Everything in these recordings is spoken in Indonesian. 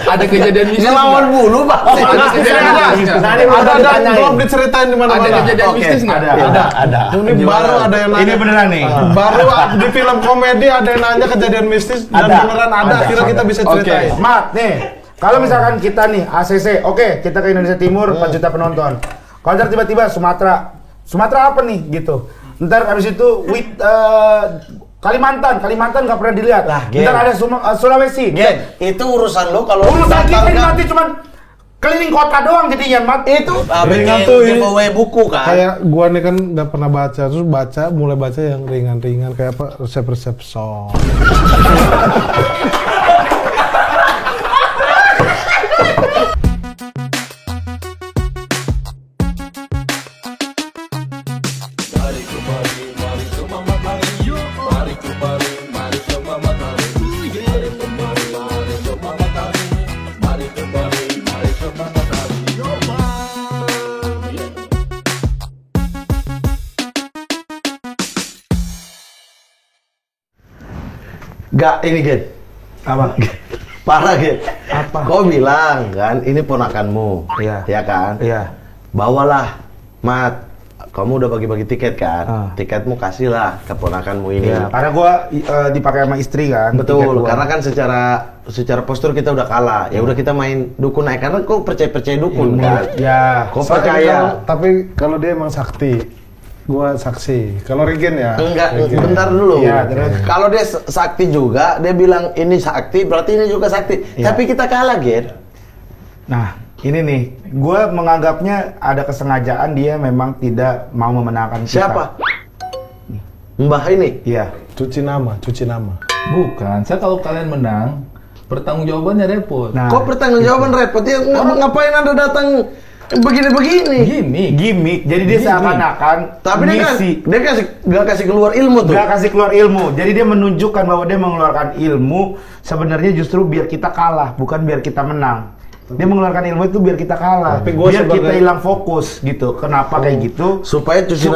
Ada kejadian mistis. Ngelawan bulu, Pak. Ada belum diceritain di mana-mana. Ada kejadian mistis enggak? Ada. Ini baru ada yang nanya. Ini beneran nih. Baru di film komedi ada yang nanya kejadian mistis dan beneran ada. Akhirnya kita bisa ceritain. Mat, nih. Kalau misalkan kita nih ACC, oke, kita ke Indonesia Timur 4 juta penonton. Kalau ntar tiba-tiba Sumatera apa nih gitu. Ntar abis itu Kalimantan nggak pernah dilihat. Ntar ada Sulawesi. Itu urusan lo kalau urusan kita ini nanti cuman keliling kota doang jadinya, Mat. Itu ringan tuh giveaway buku kan. Kayak gua nih kan nggak pernah baca, terus mulai baca yang ringan-ringan kayak apa resep-resep sop. Gak, ini Gen. Apa? Parah Gen. Apa? Kau bilang kan, ini ponakanmu. Iya. Ya kan? Iya. Bawalah, Mat. Kamu udah bagi-bagi tiket kan? Tiketmu kasihlah ke ponakanmu ini. Iya, karena gua dipakai sama istri kan. Betul, karena kan secara postur kita udah kalah. Ya udah kita main dukun aja karena kau percaya dukun kan. Ya. Kau percaya. Tapi kalau dia emang sakti, gua saksi. Kalau Regen ya? Enggak, bentar dulu. Iya, kalau dia sakti juga, dia bilang ini sakti, berarti ini juga sakti. Iya. Tapi kita kalah, Gen. Nah, ini nih, gue menganggapnya ada kesengajaan dia memang tidak mau memenangkan kita. Siapa? Mbah ini? Iya. Cuci nama. Bukan, saya kalau kalian menang, pertanggungjawabannya repot. Nah, Kok pertanggungjawaban repot? Ya, ngapain Anda datang begini-begini? gimmick. Jadi dia seakan-akan Tapi dia nggak kasih keluar ilmu tuh. Gak kasih keluar ilmu. Jadi dia menunjukkan bahwa dia mengeluarkan ilmu sebenarnya justru biar kita kalah, bukan biar kita menang. Dia mengeluarkan ilmu itu biar kita kalah, biar kita hilang fokus gitu. Kenapa kayak gitu? Supaya cuci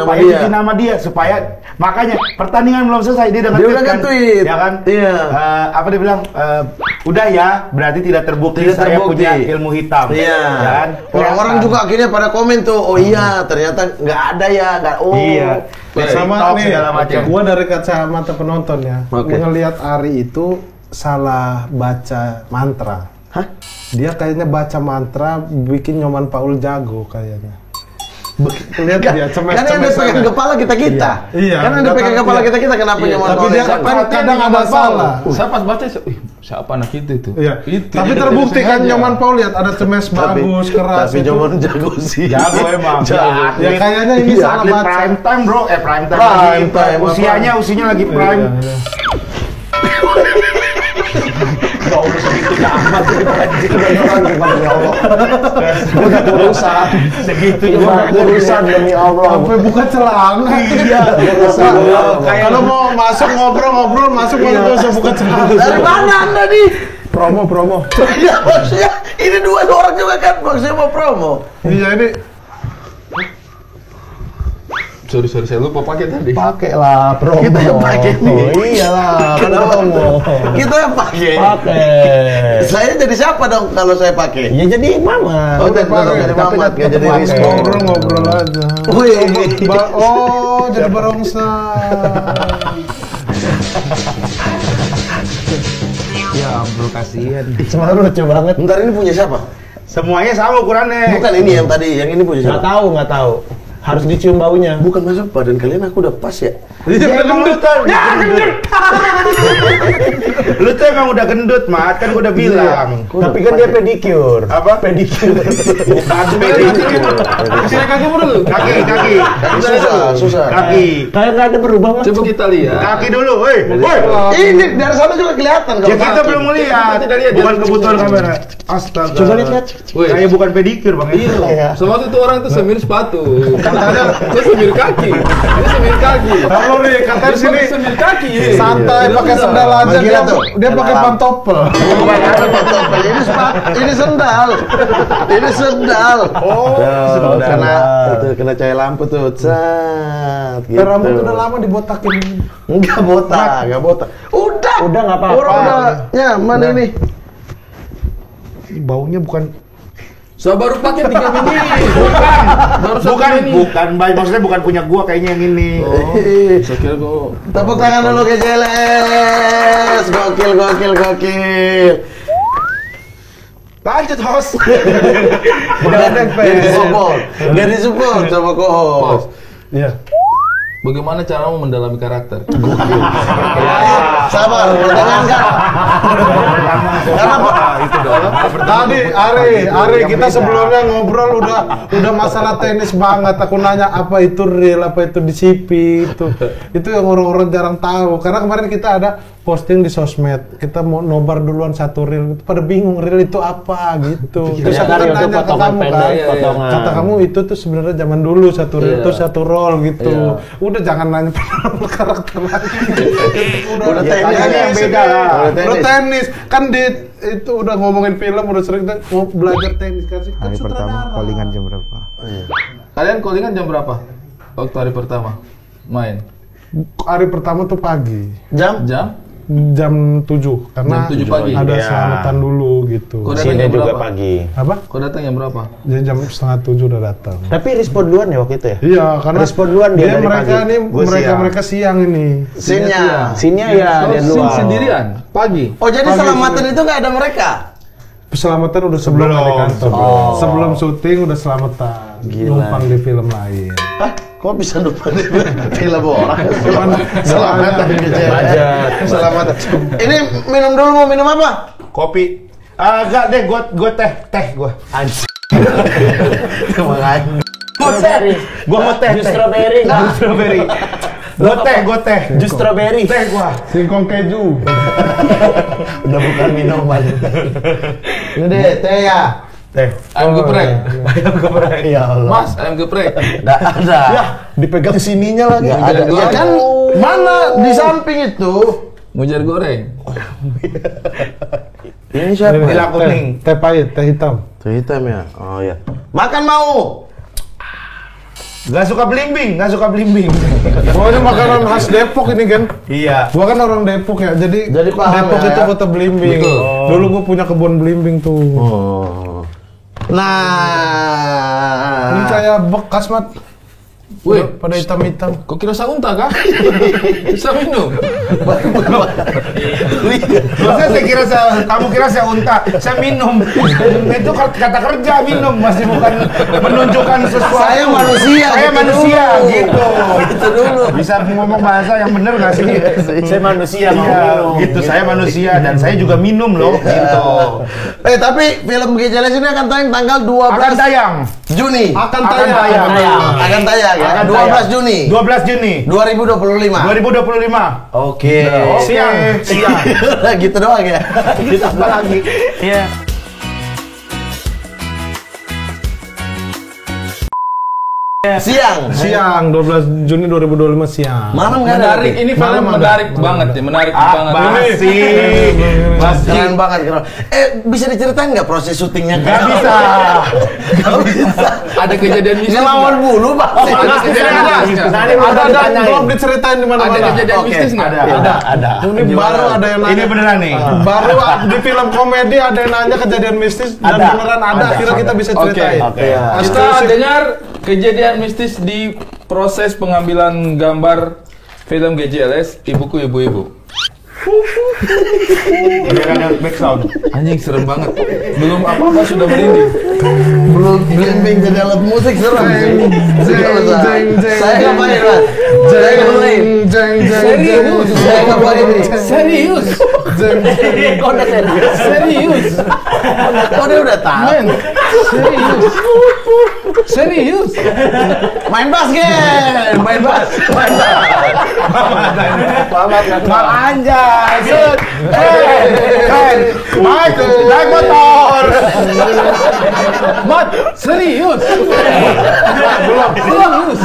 nama dia. Supaya makanya pertandingan belum selesai dia udah tweet, ya kan? Iya. Apa dia bilang? Udah ya, berarti tidak terbukti saya punya ilmu hitam. Iya. Kan? Orang-orang juga akhirnya pada komen tuh, oh iya ternyata nggak ada ya, nggak. Oh. Iya. Sama nih, segala macam. gua dari kacamata penonton ya, ngelihat Ari itu salah baca mantra. Hah? Dia kayaknya baca mantra bikin Nyoman Paul jago kayaknya. Lihat dia cemes-cemes. Kan yang pegang kepala kita. Iya. Kan yang pegang kepala kita kenapa Nyoman Tapi Paul dia jago? kan kadang ada salah. Saya pas baca, siapa anak itu tuh? Iya. Itu. Tapi terbukti kan Nyoman Paul lihat ada cemes bagus, keras. Tapi Nyoman jago sih. Jago emang. Ya kayaknya ini salah Atlet baca. prime time bro, prime time. Prime time, Usianya lagi prime. Gak usah segitu amat anjing. Udah urusan segitu Urusan demi Allah. Sampai buka celana. Iya. Kalau mau masuk ngobrol masuk kalau usah buka celana. Dari mana Anda nih? Promo. Ya maksudnya ini dua orang juga kan maksudnya mau promo. Iya ini Sorry, saya lupa pakai tadi. pakai lah promo. Kita yang pakai nih. Oh, iyalah promo. Kita yang pakai. Saya jadi siapa dong kalau saya pakai? Ya jadi mama. Oh, jadi Mamat, nggak jadi Rizko. Ngobrol aja. Wih. Jadi barongsai. Ya ampun kasihan. Cuma lucu banget. Bentar ini punya siapa? Semuanya sama ukurannya. Bukan ini yang tadi, yang ini punya siapa? Nggak tahu. Harus dicium baunya. Bukan masuk badan kalian aku udah pas ya? Iya, emang lu tuh gendut. Lu tuh emang udah gendut, Mat. Kan gua udah bilang. Tapi kan dia pedicure. Apa? Pedicure. Bukan pedicure. Saya kaki dulu. Kaki. Susah. Kaki. Kayak nggak ada berubah mas. Coba kita lihat. Kaki dulu, woi. Ini dari sana juga kelihatan kalau Ya kita kaki. belum melihat. Kita lihat, Bukan dia- kebutuhan kamera. Astaga. Coba lihat. Woi. Kayak bukan pedicure, Bang. Iya. Soalnya itu orang tuh semir sepatu. Dia semir kaki. Kalau nih katanya Dia sini semir kaki. santai Tidak pakai bisa. sendal aja Bagi dia, tuh. dia pakai Dalam. pantopel. Ini sepatu, ini sendal. Ini sendal. Oh, Kena cahaya lampu tuh. Cat, gitu. Rambut udah lama dibotakin. Enggak botak. Udah Udah nggak apa-apa. Orang udah nyaman ini. baunya bukan. So baru pakai 3 mini. Bukan, Bay. Maksudnya bukan punya gua kayaknya yang ini. Oh, saya kira gua. Tepuk tangan dulu GJLS. Gokil. Lanjut, host. Gak disupport sama co-host. Iya. Bagaimana caramu mendalami karakter? Sabar, pertanyaan kan? Tadi Ari kita sebelumnya ngobrol udah masalah tenis banget. Aku nanya apa itu real, apa itu DCP itu yang orang-orang jarang tahu. Karena kemarin kita ada posting di sosmed, kita mau nobar duluan 1 reel, pada bingung reel itu apa gitu. Terus aku kan nanya ke kamu kan, kata kamu itu tuh sebenarnya zaman dulu 1 reel itu 1 roll gitu. Udah jangan nanya karakter lagi. udah tenis yang beda lah. Udah tenis kan itu udah ngomongin film, udah sering mau belajar tenis kan sih. Hari pertama callingan jam berapa? Kalian callingan jam berapa? Waktu hari pertama main? Hari pertama tuh pagi. Jam 7 karena jam 7 pagi. Ada selamatan dulu gitu. Kau datang Sini jam juga berapa? pagi. Apa? Kau datang jam berapa? Jadi jam 6:30 udah datang. Tapi respon duluan ya waktu itu ya? Iya, karena respon duluan dia dari mereka pagi. nih Gua mereka siang ini. Sinnya ya dia duluan. Sendirian pagi. Oh jadi Pagi selamatan itu nggak ada mereka? Selamatan udah sebelum di kantor. Sebelum syuting udah selamatan. Gila. Numpang di film lain. Hah? Kok bisa lupa di film orang? Selamatan Selamatan. Ini minum dulu, mau minum apa? Kopi. Enggak deh, gua teh gua. Anjir. Gua mau teh. Jus strawberry. Jus strawberry. Gua teh. Jus strawberry. Teh gua. Singkong keju. Udah bukan minuman. Ini deh, teh ya. Teh. Ayam geprek. Ya Allah. Mas, ayam geprek. Nggak ada. Ya, dipegang sininya lagi. Nggak ada. Ya kan mana di samping itu? Mujar goreng. Ini siapa? Nila kuning. Teh pahit, teh hitam. Teh hitam ya? Oh ya. Makan mau? Gak suka belimbing. Pokoknya makanan khas Depok ini kan. Iya. Gua kan orang Depok ya, jadi paham Depok ya, itu ya? kota belimbing. Betul. Dulu gua punya kebun belimbing tuh. Oh. Nah. Ini kayak bekas mat. Wih, Pada hitam-hitam. kok kira saunta kah? Bisa minum. Maksudnya kamu kira saya unta, saya minum. Itu kata kerja minum, masih bukan menunjukkan sesuatu. Saya manusia. Saya gitu manusia, dulu. gitu. Itu dulu. Bisa ngomong bahasa yang benar nggak sih? Saya manusia mau Iya, minum. gitu. Saya manusia dan saya juga minum loh, gitu. Tapi film GJLS ini akan tayang tanggal 12 Akan tayang. Juni. Akan Akan tayang. tayang. Akan tayang ya. Akan 12 tayang. Juni 12 Juni 2025. 2025. Oke. Siang. Gitu doang ya. Ditambah lagi. Iya. Siang. 12 Juni 2025 siang. Malam nggak ada. Menarik, ini film Malam ada. menarik banget ya, menarik banget. Keren banget, keren. Bisa diceritain nggak proses syutingnya? Nggak bisa. Nggak bisa. Ada kejadian mistis. Ngelawan nggak? bulu, Pak. Ada kejadian mistis nggak? Ada belum diceritain di Ada mana-mana. kejadian Oke, mistis nggak? ada. Ini baru ada yang nanya. Ini beneran nih. Baru di film komedi ada yang nanya kejadian mistis dan beneran ada. Akhirnya kita bisa ceritain. Oke. Ya. Kita dengar kejadian mistis di proses pengambilan gambar film GJLS Ibuku Ibu-Ibu. Biar ada background. Anjing serem banget. Belum apa-apa sudah merinding. Belum belimbing jadi alat musik serem. Saya ngapain, Mas? Saya ngapain? Serius. Saya ngapain nih? Serius. Kode serius. Serius. Oh, dia udah tahu. Men. Serius. Serius. Main basket. Main bas. Anjay, set. Keren. Mike, naik motor. Mat, serius.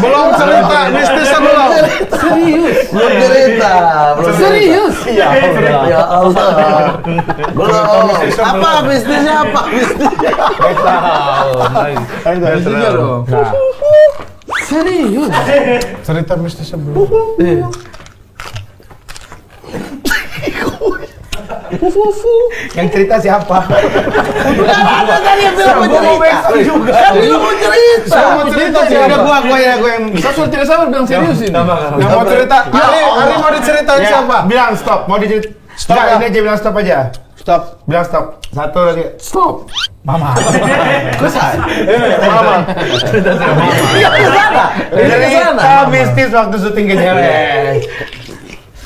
Belum cerita mistisnya belum. Serius. Belum cerita. Serius. Ya Allah. Belum. Apa bisnisnya apa? Bisnisnya. Intinya dong. Serius. Cerita mistisnya belum. Yang cerita siapa? Ada tadi yang bilang mau cerita. juga. Kan bilang mau cerita. Saya mau cerita sih. Udah gua yang Saya suruh cerita sama bilang serius ini. Yang mau cerita, Ari mau diceritain siapa? Bilang stop, mau diceritain. Stop, Nggak, ya. ini aja bilang stop aja. Stop, bilang stop. Satu lagi. Stop. Mama. Mama. Iya ke sana. Ke sana. Cerita mistis waktu syuting GJLS.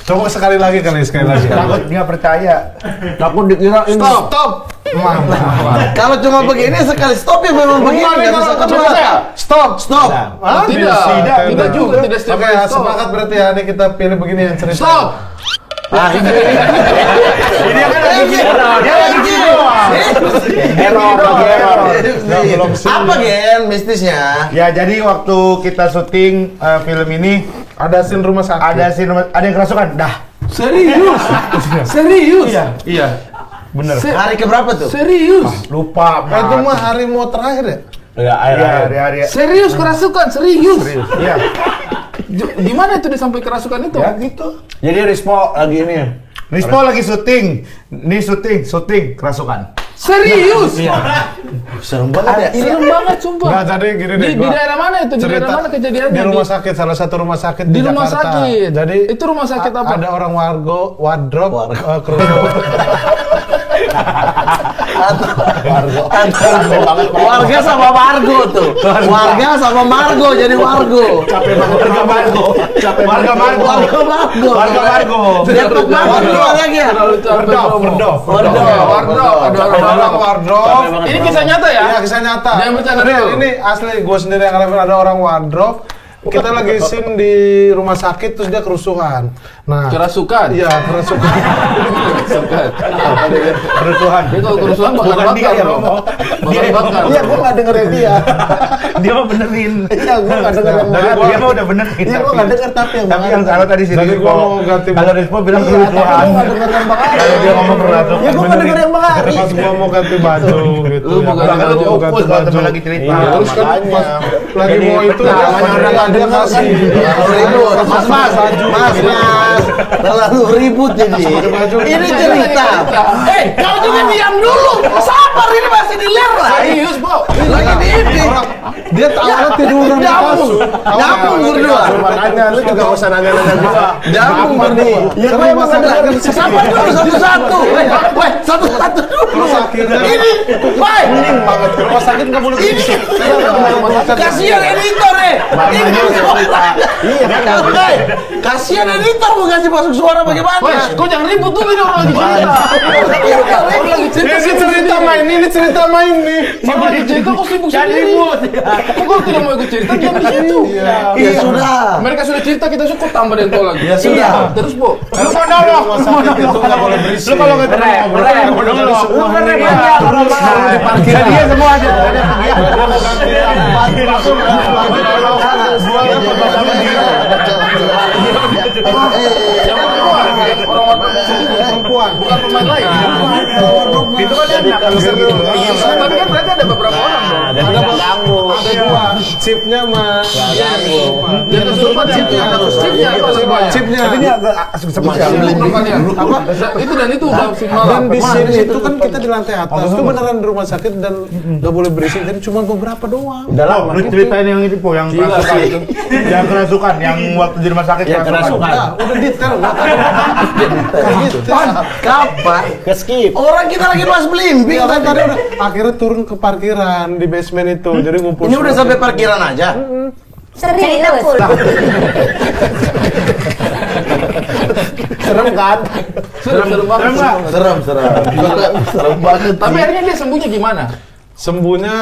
Coba sekali lagi. Takut nggak percaya. Takut dikira ini. Stop. Mama. Kalau cuma begini sekali stop ya memang begini. Nggak bisa kemana. Stop. Stop. Hah? Tidak juga, tidak setiap Oke, kali stop. sepakat berarti ya. Ini kita pilih begini yang cerita. Stop. Ini kan lagi dia lagi gini doang. Error. Belum sih. Apa Gen mistisnya? Ya jadi waktu kita syuting film ini Ada scene rumah sakit. ada yang kerasukan. Dah. Serius. Serius. Iya. Bener. Hari keberapa tuh? Serius. Lupa. Itu mah hari mau terakhir ya? Iya, hari. Serius kerasukan, serius. Iya. Di mana itu disampai kerasukan itu? Ya gitu. Jadi Rispo lagi ini ya. Rispo lagi syuting. Ini syuting kerasukan. Serius. Serem banget ya. Serem banget sumpah. Nggak, tadi gini deh. Di gua daerah mana itu? Di daerah mana kejadiannya? Di rumah sakit, salah satu rumah sakit Di di rumah Jakarta. sakit. Jadi Itu rumah sakit apa? Ada orang wardrobe Warga sama Margo tuh. Warga sama Margo jadi Wargo. Capek banget warga Margo. Warga Margo. Warga Margo. Depok banget tuh lagi ya. Wardrobe. Ada orang Wardrobe. Ini kisah nyata ya? Iya, kisah nyata. Jangan bercanda Real, dulu. ini asli gue sendiri yang ngalamin. Ada orang wardrobe. Kita lagi scene di rumah sakit terus dia kerusuhan. Nah, Kerasukan. iya kerusuhan. Kerusuhan. Dia kalau kerusuhan bakar-bakar. Bakar-bakar. Iya, gua nggak dengerin dia. Dia mah benerin. Iya, gua nggak dengerin. Dia mah udah benerin. Iya, gua nggak denger tapi yang salah tadi si Jadi Rispo. gua mau ganti. Kalau Rispo bilang Iya, tapi kerusuhan. gua nggak denger yang Bang Ari. Kalau dia ngomong kerasukan. Ya gua nggak denger yang Bang Ari. Pas gua mau ganti baju gitu. Lu mau ganti baju, mau ganti kalau baju. temen lagi cerita. Iya, terus kan Makanya. pas lagi Jadi mau itu pengalaman orang nggak dia denger kasih. kan. Ribut. Mas. Terlalu ribut jadi. Ini cerita. Kau juga diam dulu. Sabar, ini masih di ler lah. Serius, Bo. Lagi di ini. Dia awalnya tiduran di kasur. Nyambung berdua. Makanya lu juga usah nanya-nanya juga. Nyambung berdua. Ya gua emang ada. Sabar dulu satu-satu. Weh, satu-satu dulu. Terus akhirnya Ini, weh. bening banget. Ke rumah sakit nggak boleh berisik. Kasihan editor ini Weh, kasihan editor mau kasih masuk suara bagaimana? Wes, kau jangan ribut dulu ini orang lagi cerita. Orang lagi cerita, Ini cerita main, ini cerita main nih. Orang lagi cerita, kau sibuk sendiri. Kau kalau tidak mau ikut cerita, diam di situ. Ya sudah. Mereka sudah cerita, kita suka tambah dan kau lagi. Ya sudah. Terus, Bo. Lu mau nolong. Rumah sakit itu nggak boleh berisik. Lu kalau nggak ngobrol, mau nolong. Lu keren banget. Jadi dia semua aja. Perempuan. Bukan pemain lain. Itu kan enak kalau segitu. Tapi kan berarti ada beberapa orang. Ada dua. Chipnya mah. Yang kesurupan chipnya. Chipnya. Tapi ini agak sebut ya. Apa? Itu dan itu udah final. Dan di sini itu kan kita di lantai atas. Itu beneran di rumah sakit dan nggak boleh berisik. Jadi cuma beberapa doang. Udah lama. Lu ceritain yang itu po, yang kerasukan itu. Yang kerasukan, yang waktu di rumah sakit kerasukan. Nah, udah detail. Kapan? Ke skip. Orang kita lagi pas belimbing Iya kan tadi. tadi udah akhirnya turun ke parkiran di basement itu. Jadi ngumpul. Ini udah sampai parkiran aja. Serius. Serem kan? Serem banget. Serem. Serem banget. Tapi akhirnya dia sembuhnya gimana? Sembuhnya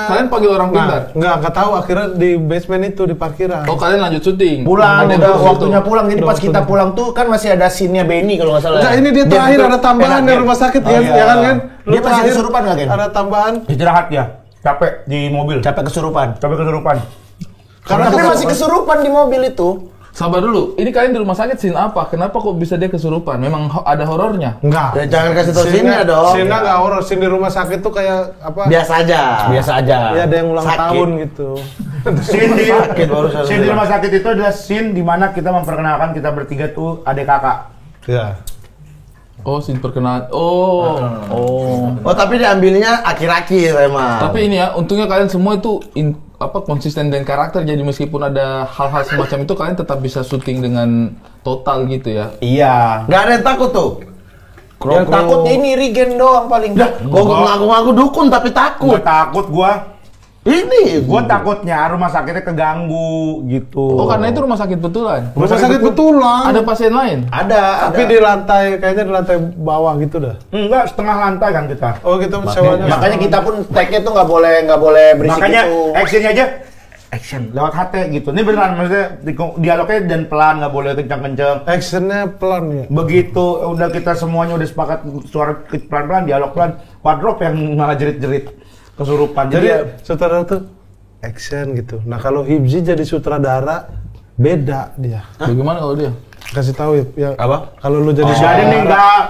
Kalian panggil orang pintar? nggak tahu akhirnya di basement itu di parkiran. Oh, kalian lanjut syuting. Pulang, Ada udah terus waktunya itu. pulang. Jadi pas kita pulang tuh kan masih ada scene-nya Benny kalau nggak salah. Nah, ini dia terakhir ada tambahan di rumah sakit kan? Ya kan kan? Lu Dia pasti terakhir kesurupan nggak, Gen? Ada tambahan. Istirahat ya, capek di mobil. Capek kesurupan. Capek kesurupan. Karena Tapi masih kesurupan di mobil itu. Sabar dulu. Ini kalian di rumah sakit scene apa? Kenapa kok bisa dia kesurupan? Memang ada horornya? enggak. Ya, jangan kasih tau sini dong. Sini nggak horor. Sini di rumah sakit tuh kayak apa? Biasa aja. Biasa aja. Ya ada yang ulang Sakit. tahun gitu. Scene di rumah sakit itu adalah scene di mana kita memperkenalkan kita bertiga tuh adik kakak. Ya. Oh, scene perkenalan. Oh. Oh, tapi diambilnya akhir-akhir emang. Tapi ini ya, untungnya kalian semua itu konsisten dengan karakter, jadi meskipun ada hal-hal semacam itu kalian tetap bisa syuting dengan total gitu ya. Iya. Nggak ada yang takut tuh. Yang takut ini Regen doang paling. Gua ngaku-ngaku dukun tapi takut. Gua takut gua. Ini Gua takutnya rumah sakitnya keganggu gitu. Oh, karena itu rumah sakit betulan. Rumah sakit betulan. Ada pasien lain? Ada. Tapi di lantai, kayaknya di lantai bawah gitu dah. Enggak, setengah lantai kan kita. Oh gitu sewanya. Makanya kita pun tag-nya tuh nggak boleh berisik Makanya gitu. actionnya aja action lewat HT gitu. Ini beneran maksudnya dialognya dan pelan, nggak boleh kencang-kencang. Actionnya pelan ya. Begitu udah kita semuanya udah sepakat suara pelan-pelan, dialog pelan, wardrobe yang malah jerit-jerit kesurupan. Jadi sutradara tuh action gitu. Nah kalau Hibzi jadi sutradara beda dia. Bagaimana kalau dia? Kasih tahu ya. Apa? Kalau lu jadi Jadi sutradara. nih enggak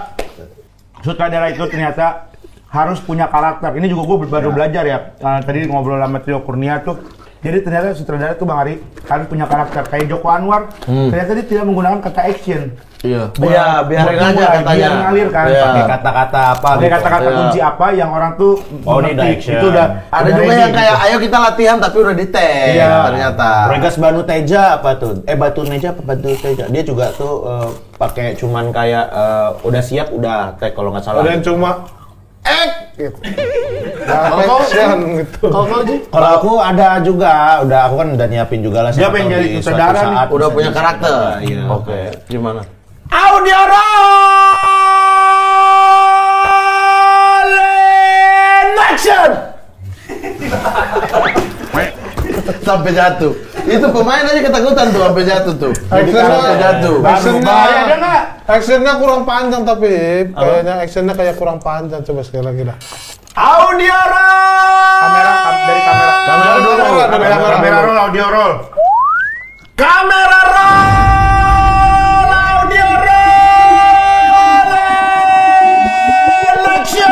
sutradara itu ternyata harus punya karakter. Ini juga gue baru belajar ya. Tadi ngobrol sama Trio Kurnia tuh. Jadi ternyata sutradara tuh Bang Ari harus punya karakter. Kayak Joko Anwar, ternyata dia tidak menggunakan kata action. Iya. Iya, biarin aja katanya. Biar ngalir kan. Iya. Pakai kata-kata apa Pakai gitu. kata-kata Iya. kunci apa yang orang tuh Oh, ini udah mengerti. action. Itu udah Ada juga ready yang kayak gitu. ayo kita latihan tapi udah di tag Iya. ternyata. Regas Banu Teja apa tuh? Batu Neja apa Batu Teja? Dia juga tuh pakai cuman kayak udah siap udah tag kalau nggak salah. Ada yang cuma gitu. Kalau Action gitu. Kalau Ji? Kalau aku ada juga, aku kan udah nyiapin juga lah. Siapa siapa yang tahu jadi di suatu sutradara nih? saat Udah bisa punya jadi. karakter. Iya. Oke. Gimana? Audio roll and action. Sampai jatuh. Itu pemain aja ketakutan tuh sampai jatuh tuh. Jadi Actionnya- sampai jatuh. Actionnya- Bahaya ada nggak? Actionnya kurang panjang tapi kayaknya actionnya kayak kurang panjang. Coba sekali lagi dah. Audio roll. Dari kamera. Kamera dulu. Kamera roll, audio roll. Kamera roll. Audio roll. And action.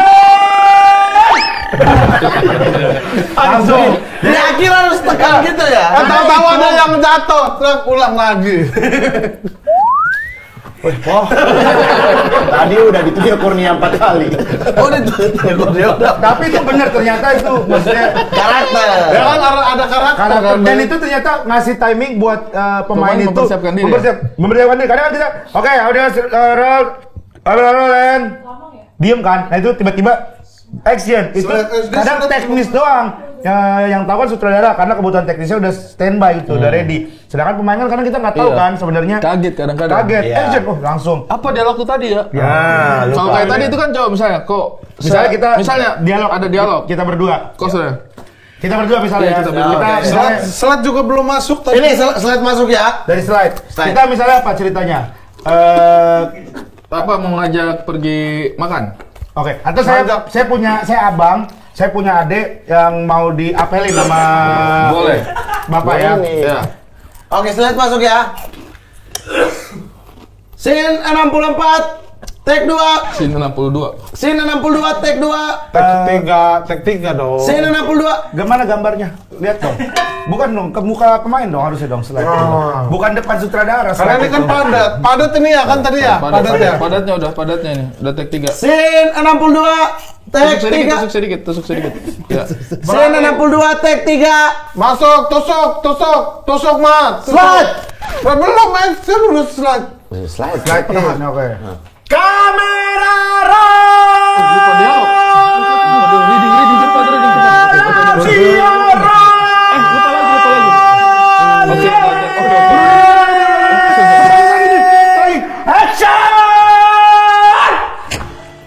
Langsung. Di akhir harus tekan gitu ya. Tahu-tahu ada yang jatuh, terus ulang lagi. Tadi udah di Trio Kurnia 4 kali. Oh, dia udah Tapi itu benar ternyata itu maksudnya karakter. Ya kan ada karakter karakter. kan. Dan itu ternyata ngasih timing buat pemain itu mempersiapkan diri, mempersiapkan diri. Kadang kan kita oke, audio roll and diem kan. Nah itu tiba-tiba action. Itu kadang teknis doang. Yang tahu kan sutradara karena kebutuhan teknisnya udah standby itu, udah ready. Sedangkan pemain kan karena kita nggak tahu Iya. kan sebenarnya. Kaget kadang-kadang. Kaget. Iya. Action, langsung. Apa dialog tuh tadi ya? Ya, Kalau kayak tadi itu kan coba misalnya Misalnya dialog ada dialog. Kita berdua. Kok sudah? Kita berdua misalnya. Iya, kita berdua. Kita misalnya Slide juga belum masuk tadi. Ini slide masuk ya. dari slide. Kita misalnya apa ceritanya? Apa mau ngajak pergi makan? Oke, atau saya punya adik yang mau diapelin sama Boleh. Bapak ya. Ya. Oke, slide masuk ya. Scene 64 take 2. Scene 62. Scene 62 take 2. Tag 3 dong. Scene 62. Gimana gambarnya? Lihat dong. Bukan dong, ke muka pemain dong harusnya dong slide. Bukan depan sutradara. Karena ini kan itu. padat. Padat ini ya kan tadi ya? Padat ya. Padatnya ini. Udah take 3. Scene 62 take 3. Tusuk sedikit. Ya. Scene 62 take 3. Masuk, tusuk mat. Slide. Belum action udah slide. Slide. Slide penahan, oke. Kamera roll. Lupa dialog. Reading, cepat reading. Audio roll. Lupa lagi. Oke. Action.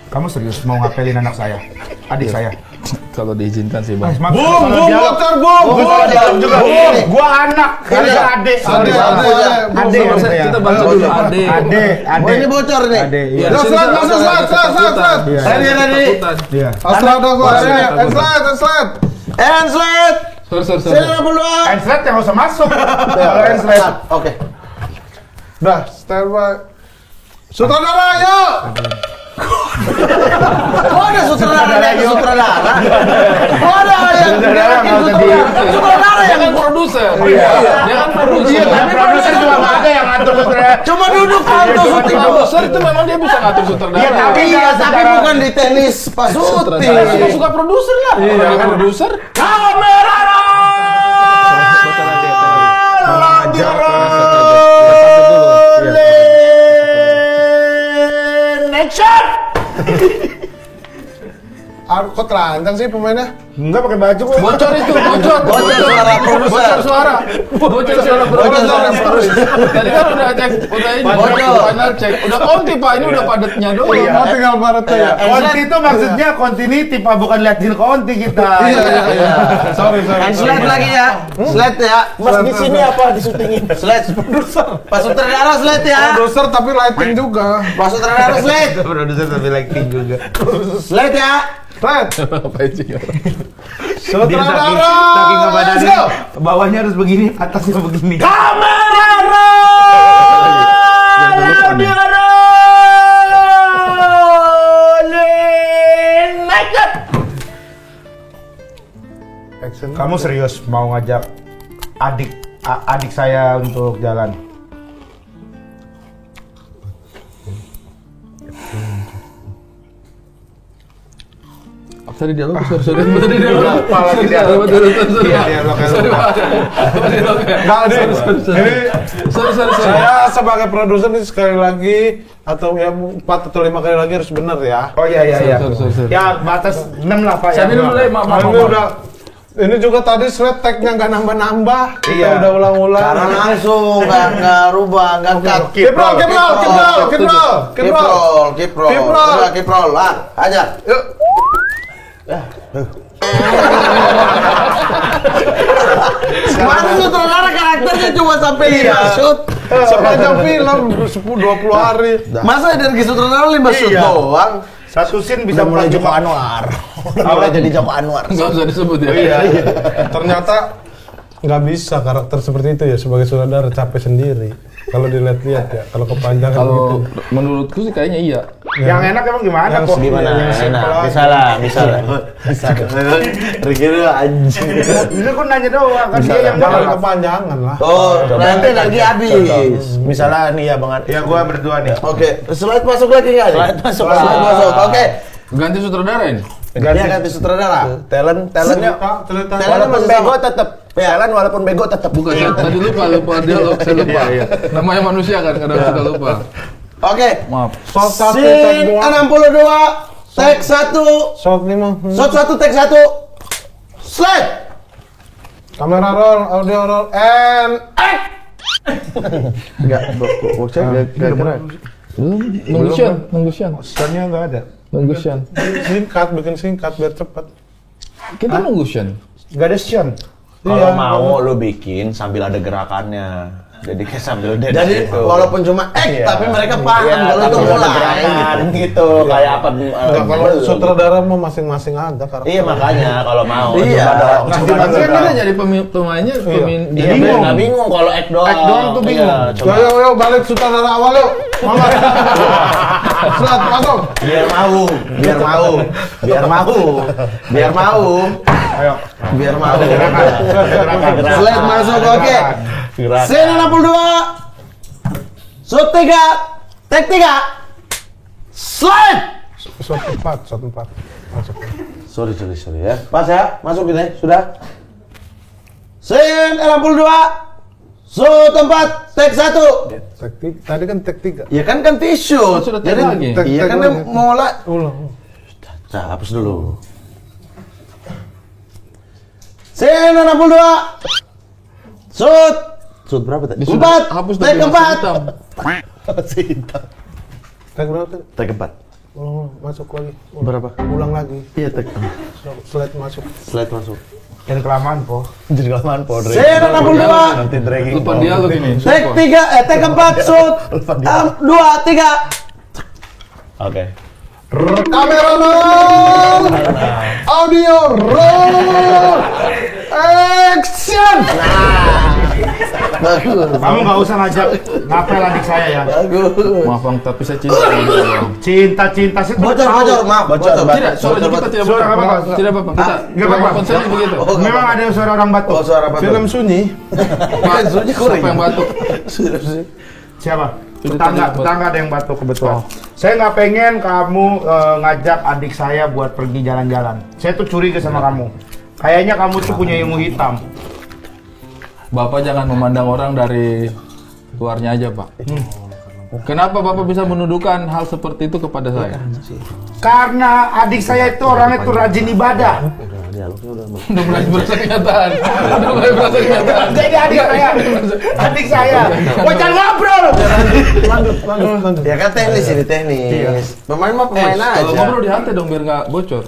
Kamu serius mau ngapelin anak saya? Adik saya? Kalau diizinkan sih, Bang. Bum, bocor, bum. juga. Gua anak, kalian adik. Adik. Kita baca dulu. Adik. Oh, ini bocor nih. Adik. Iya. Udah, slide, masuk, slide. Tadi. Iya. Astra dong gua. Slide. And slide. Sorry. Scene 62. Enslide yang nggak usah masuk. Kalau enslide. Oke. Udah, standby. Sutradara, ayo. Oh, ada sutradara. Oh, ada ya. Sutradara yang Dia kan produser. Dia kan produser. Tapi produser juga nggak ada yang ngatur sutradara. cuma duduk kantor syuting. Produser itu memang dia bisa ngatur sutradara. Iya, tapi bukan di tenis pas syuting. Suka produser lah. Kalau dia produser, Kamera action. Kok telanjang sih pemainnya? Enggak pakai baju kok. bocor itu, bocor suara produser. bocor suara produser. Tadi kan udah cek, udah ini final cek, udah konti Pak, ini udah padatnya doang. Oh, tinggal baratnya ya. Konti itu maksudnya continuity Pak, bukan liatin konti kita. Iya. Sorry. Slide lagi ya. Slide ya. Mas di sini apa disyutingin? Slide produser. Pas sutradara slide ya. Produser tapi lighting juga. Pas sutradara slide. Produser tapi lighting juga. Slide ya. Red. Apa sih? Dia Sutradara. saking ke badannya, Let's go. bawahnya harus begini, atasnya begini. Action. Kamu serius mau ngajak adik saya untuk jalan? Sorry dialog, sorry dialog. Apalagi dialog. Iya, dialog. Nggak, Sorry. saya sebagai produser ini sekali lagi atau ya 4 atau 5 kali lagi harus benar ya. Oh iya. Sorry. Ya batas 6 lah Pak. Saya ya. dulu deh, maaf. Ini udah ini juga tadi slide tag-nya nggak nambah-nambah. Kita Iya. udah ulang-ulang. Karena langsung nggak rubah, nggak cut. Kiprol. Kiprol. Lah, aja. Yuk. Kemarin sutradara karakternya cuma sampai 5 shoot. Sepanjang film 10-20 hari. Masa energi sutradara 5 shoot doang? Satu scene bisa mulai Joko Anwar. Mulai jadi Joko Anwar. Nggak usah disebut ya. Iya. Ternyata nggak bisa karakter seperti itu ya sebagai sutradara capek sendiri. Kalau dilihat-lihat ya, kalau kepanjangan gitu. Kalau menurutku sih kayaknya iya. Yang enak emang gimana Yang kok? gimana? Yang simple aja. Misalnya. Rikir anjing. Ini aku nanya doang kan dia yang Jangan jawab. kepanjangan lah. Oh, nanti energi habis. Misalnya nih ya Bang Adi. Ya gua berdua nih. Oke, slide masuk lagi nggak? Slide masuk. Oke. Ganti sutradara ini. Ganti sutradara. Talentnya walaupun bego tetap. Talent walaupun bego tetap. Bukan, saya tadi lupa dialog, saya lupa. Namanya manusia kan, kadang suka lupa. Oke. Maaf. Shot 1, Scene tag 2. 62, take 1. Shot 5. Shot 1, take 1. Slide. Kamera roll, audio roll, and Enggak, saya enggak kira. Nunggu Sian. Soalnya enggak ada. Nunggu Sian. bikin singkat biar cepat. Kita nunggu Sian. Enggak ada Sean. Kalau mau lu bikin sambil ada gerakannya. Jadi kayak sambil dance Jadi gitu. walaupun cuma tapi mereka paham kalau itu mulai gerakan gitu. Kayak apa? Kalau sutradara mau masing-masing ada karakter. Iya makanya kalau mau. Iya. Coba Nanti kan kita jadi pemainnya, Iya, nggak bingung kalau act doang. Act doang tuh bingung. Iya, coba. Yo, balik sutradara awal yuk. Mama. Slide masuk. Biar mau. Slide masuk. Oke. Scene 62. Shot 3. Take 3. Slide. Shot 4. Masuk. Sorry ya. Pas ya, masuk ini sudah. Scene 62. Shot 4, take 1. Tadi kan tag 3. Ya kan tisu. Sudah take lagi. Iya kan dia mau Ulang. hapus dulu. Scene 62. Shoot berapa tadi? 4. Hapus Take 4. Tag berapa tadi? Take 4. Ulang, masuk lagi. Berapa? Ulang lagi. Iya, take. Slide masuk. Slide masuk. Yang kelamaan po. Jadi kelamaan Podre. Scene 62. Nanti dragging. Lupa dialog ini. Take 3, take 4, shoot. 2, 3. Oke. Kamera roll. Audio roll. Action. Bagus. Kamu nggak usah ngajak ngapel adik saya ya. Bagus. Maaf bang, tapi saya cinta sama dia, Bang. Cinta sih. Bocor, maaf, bocor. Tidak, suara kita tidak Suara apa-apa. apa-apa. Tidak apa-apa. Kita nggak apa-apa. konsepnya begitu. Memang ada suara orang batuk. Oh, suara apa? Film sunyi. Pak, siapa yang batuk? Siapa? Itu Tetangga tadi ada yang batuk kebetulan. Saya nggak pengen kamu ngajak adik saya buat pergi jalan-jalan. Saya tuh curiga sama kamu. Kayaknya kamu tuh punya ilmu hitam. Bapak jangan memandang orang dari luarnya aja, Pak. Kenapa Bapak bisa menuduhkan hal seperti itu kepada saya? Karena adik saya itu orangnya tuh rajin ibadah. Udah mulai berasa kenyataan. Udah mulai berasa kenyataan. Jadi adik saya. Jangan ngobrol. Lanjut. Ya kan teknis ini, teknis. Pemain mah pemain aja. Kalau ngobrol di hati dong biar nggak bocor.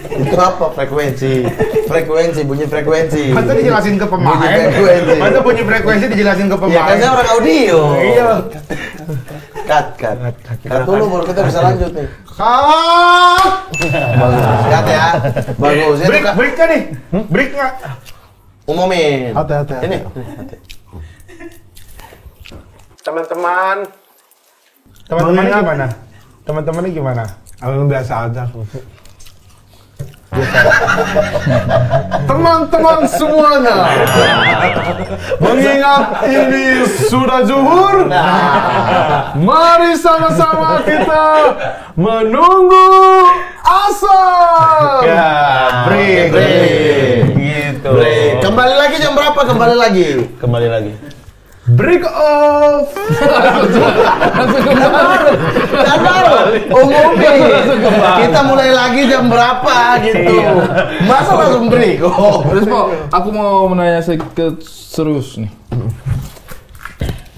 Itu apa? Frekuensi, bunyi frekuensi. Masa dijelasin ke pemain? Bunyi frekuensi. Masa bunyi frekuensi dijelasin ke Ya pemain? kan saya orang audio. Iya. Cut dulu baru kita bisa lanjut nih. Cut! Bagus, cut ya. Bagus. Break kan nih? Break nggak? Umumin. Hati. Ini. Teman-temannya gimana? Teman-temannya gimana? Aku biasa aja. Teman-teman semuanya, mengingat ini sudah zuhur, mari sama-sama kita menunggu asar. Ya, break. Gitu. Kembali lagi jam berapa? Kembali lagi. Break off. Umumin. Kita mulai lagi jam berapa gitu. Masa langsung break off? Terus Pak, aku mau menanya sedikit serius nih.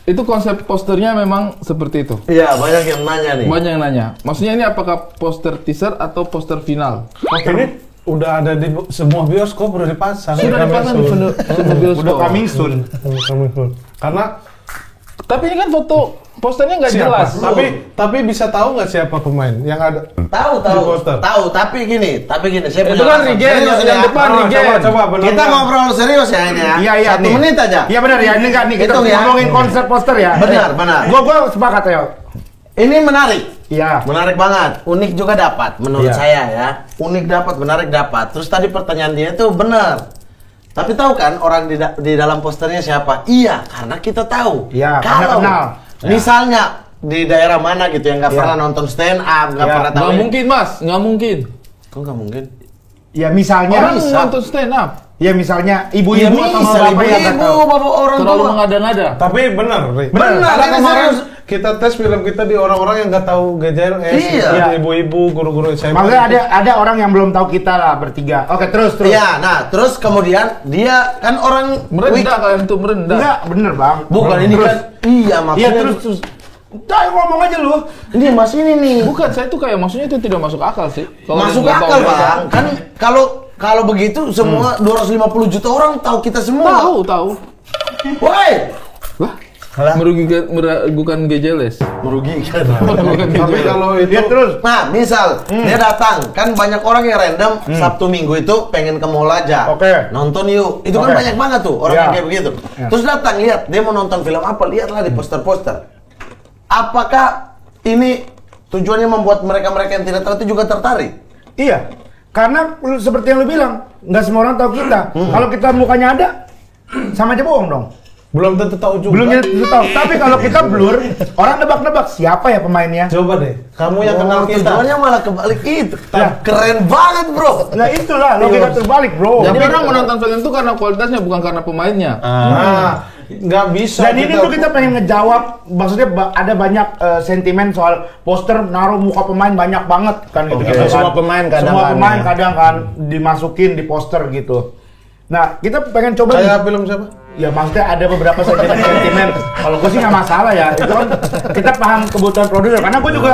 Itu konsep posternya memang seperti itu? Iya, banyak yang nanya nih. Banyak yang nanya. Maksudnya ini apakah poster teaser atau poster final? Ini udah ada di semua bioskop, udah dipasang. Sudah dipasang di semua bioskop. Udah coming soon. Karena Tapi ini kan foto posternya nggak jelas. Tapi bisa tahu nggak siapa pemain yang ada? Tahu. Di poster. Tahu, tapi gini, saya punya Itu kan alasan. Regen, Serius yang ya. depan Regen. Coba benar. Kita ngobrol serius ya ini ya. Iya. 1 menit aja. Iya benar ya, ini nggak nih kita Hitung ya. ngomongin konsep poster ya. Benar. Gua sepakat ya. Ini menarik. Iya. Menarik banget. Unik juga dapat menurut Iya. saya ya. Unik dapat, menarik dapat. Terus tadi pertanyaan dia itu benar. Tapi tahu kan orang di dalam posternya siapa? Iya, karena kita tahu. Iya, karena Kalau kenal. misalnya di daerah mana gitu yang nggak pernah nonton stand up, nggak Iya. pernah tahu. Nggak mungkin Mas, nggak mungkin. Kok nggak mungkin? Ya misalnya Orang nonton stand up. Ya misalnya Ya ibu-ibu atau bisa, bapak yang nggak tahu. bapak orang Terlalu tua. mengada-ngada. Tapi benar, Ri. Benar, Karena ini kemarin serius. kita tes film kita di orang-orang yang nggak tahu GJLS, Iya. ibu-ibu, guru-guru SMA. Maksudnya ada orang yang belum tahu kita lah bertiga. Oke, terus. Iya, nah terus kemudian dia kan orang Merendah kalian tuh merendah. Enggak, bener bang. Bukan ini Terus. kan. Iya maksudnya. Iya terus. Udah ngomong aja lu. Ini mas ini nih. Bukan, saya tuh kayak maksudnya itu tidak masuk akal sih. Kalau Masuk nggak tahu akal mereka. bang. Kan kalau begitu semua 250 juta orang tahu kita semua. Tahu. Woi. Wah, meragukan GJLS. Merugikan. Tapi kalau itu Dia terus. Nah, misal dia datang, kan banyak orang yang random Sabtu Minggu itu pengen ke mall aja. Oke. Nonton yuk. Itu kan Oke. banyak banget tuh orang Ya. yang kayak begitu. Ya. Terus datang lihat, dia mau nonton film apa, lihatlah di poster-poster. Apakah ini tujuannya membuat mereka-mereka yang tidak tahu itu juga tertarik? Iya. Karena seperti yang lu bilang, nggak semua orang tahu kita. Kalau kita mukanya ada, sama aja bohong dong. belum tentu tahu juga. Belum tentu tahu. Tapi kalau kita blur, orang nebak-nebak siapa ya pemainnya. Coba deh, kamu yang kenal kita. Tujuannya malah kebalik itu. Ya. Keren banget, bro. Nah itulah logika terbalik, bro. Jadi orang menonton film itu karena kualitasnya bukan karena pemainnya. Nah, nggak bisa. Dan ini tuh kita pengen ngejawab, maksudnya ada banyak sentimen soal poster naruh muka pemain banyak banget kan gitu. Oke. Gitu, kan. Semua pemain kadang Semua kan, pemain ya. kadang kan dimasukin di poster gitu. Nah, kita pengen coba Kayak film siapa? ya maksudnya ada beberapa sentimen. Kalau gue sih nggak masalah ya. Itu kan kita paham kebutuhan produser. Karena gue juga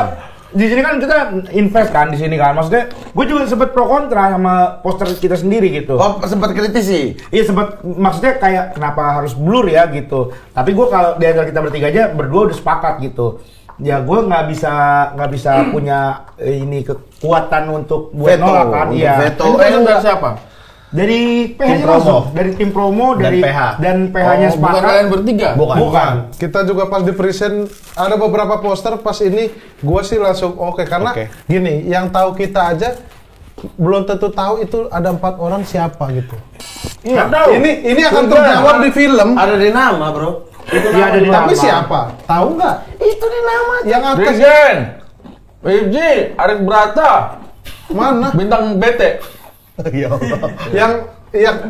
di sini kan kita invest kan di sini kan. Maksudnya gue juga sempet pro kontra sama poster kita sendiri gitu. Oh, sempat kritisi. Iya sempet, maksudnya kayak kenapa harus blur ya gitu. Tapi gue kalau di antara kita bertiga aja berdua udah sepakat gitu. Ya gue nggak bisa punya ini kekuatan untuk buat Veto, nolak kan. untuk Iya. veto. Itu konsep dari siapa? Dari Tim PH-nya promo. langsung, dari tim promo, Dan dari PH. dan PH-nya Bukan sepakat. kalian bertiga? Bukan. Kita juga pas di present ada beberapa poster pas ini gua sih langsung oke karena gini, yang tahu kita aja belum tentu tahu itu ada 4 orang siapa gitu. Nggak tahu. Ini akan terjawab di film. Ada di nama, Bro. Iya, ada di Tapi nama. siapa? Tahu nggak? Itu di nama. Yang atas Regen, Wiji, Arif Brata, mana? bintang BT,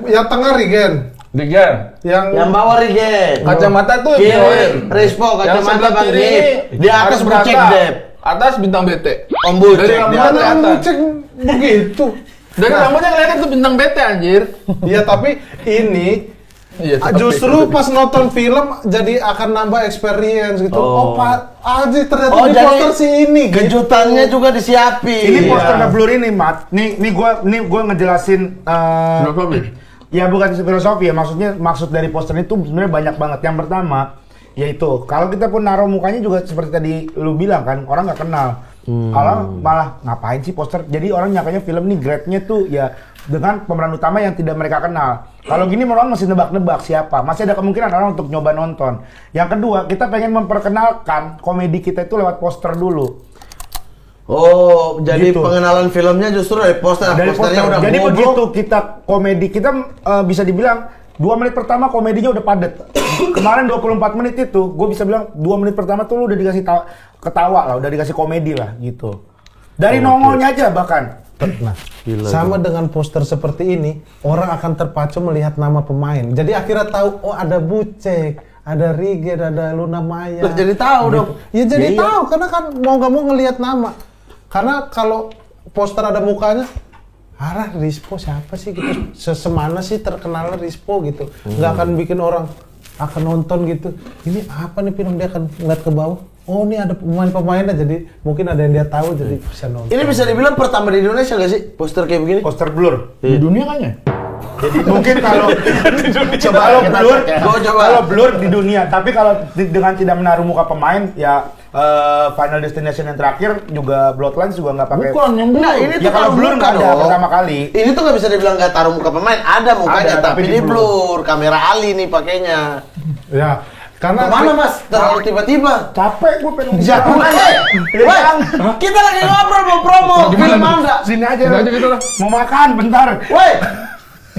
yang tengah Regen. Regen. Yang bawah Rigen. Kacamata tuh Kiri, Joel. Rispo, Yang kacamata sebelah Bang kiri, Dip. Di atas Arif Bucek, Brata. Dep. Atas bintang BT. Om Bucek. Dari di rambutnya atas. Mana kelihatan. cek begitu? Dari rambutnya kelihatan tuh bintang BT anjir. Iya, tapi ini Iya, tapi- justru pas nonton film jadi akan nambah experience gitu. Oh, Pak Aji ternyata Oh, di jadi poster si ini. Kejutannya juga disiapin. Ini poster The Blur ini, Mat. Nih gua ngejelasin Filosofi. ya bukan filosofi ya, maksud dari poster itu sebenarnya banyak banget. Yang pertama yaitu kalau kita pun naruh mukanya juga seperti tadi lu bilang kan, orang nggak kenal. Orang malah ngapain sih poster? Jadi orang nyangkanya film nih grade-nya tuh ya dengan pemeran utama yang tidak mereka kenal. Kalau gini orang masih nebak-nebak siapa. Masih ada kemungkinan orang untuk nyoba nonton. Yang kedua, kita pengen memperkenalkan komedi kita itu lewat poster dulu. Oh, jadi Gitu. pengenalan filmnya justru dari poster. Dari Posternya poster. udah Jadi bobrok. begitu kita komedi, kita bisa dibilang 2 menit pertama komedinya udah padet. Kemarin 24 menit itu, gue bisa bilang 2 menit pertama tuh lu udah dikasih ketawa lah, udah dikasih komedi lah gitu. Dari nongolnya aja bahkan. Nah, sama dengan poster seperti ini, orang akan terpacu melihat nama pemain. Jadi akhirnya tahu, oh ada Bucek, ada Regen, ada Luna Maya. Lah, jadi tahu dong. Ya jadi Iya. tahu, karena kan mau nggak mau ngelihat nama. Karena kalau poster ada mukanya, arah Rispo siapa sih gitu? Sesemana sih terkenal Rispo gitu. Nggak akan bikin orang akan nonton gitu. Ini apa nih film, dia akan ngeliat ke bawah. Oh ini ada pemain-pemainnya, jadi mungkin ada yang dia tahu jadi bisa nonton. Ini bisa dibilang pertama di Indonesia nggak sih poster kayak begini? Poster Blur. Di dunia kayaknya. Jadi mungkin kalau Coba kalau kita Blur, cek ya. Gua coba. kalau Blur di dunia, tapi kalau dengan tidak menaruh muka pemain ya Final Destination yang terakhir juga Bloodlines juga nggak pakai. Bukan yang Nah, ini Ya tuh kalau Blur nggak ada dong. pertama kali. Ini tuh nggak bisa dibilang nggak taruh muka pemain, ada mukanya, Ada, tapi di blur. Kamera Ali nih pakainya. Ya, karena Kemana Mas? Terlalu tiba-tiba. Capek gue pengen Jangan, woi, kita lagi ngobrol mau promo film Anda. Sini aja. Sini aja gitu lah. Mau makan bentar. Woi,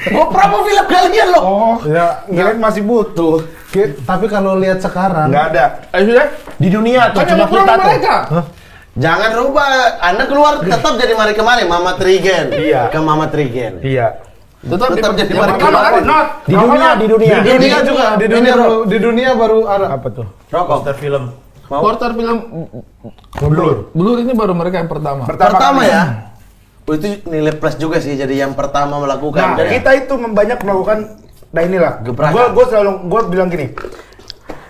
gua promo film kalian loh. Oh, ya kalian masih butuh. tapi kalau lihat sekarang, Nggak ada. Ayo sudah. Di dunia tuh Kan cuma yang kita tuh. mereka. Jangan rubah, Anda keluar tetap jadi mari kemari Mama Trigen. Iya. Ke Mama Trigen. Iya. Tetap jadi Yang mari pertama kemari. kan not. Di dunia. di dunia juga, di dunia baru ada. Apa tuh? Rokok. film. Porter film Blur. Blur ini baru mereka yang pertama. Pertama kali. ya. Oh, itu nilai plus juga sih, jadi yang pertama melakukan. Nah, kita itu banyak melakukan, nah inilah. Gebrakan. Gue bilang gini.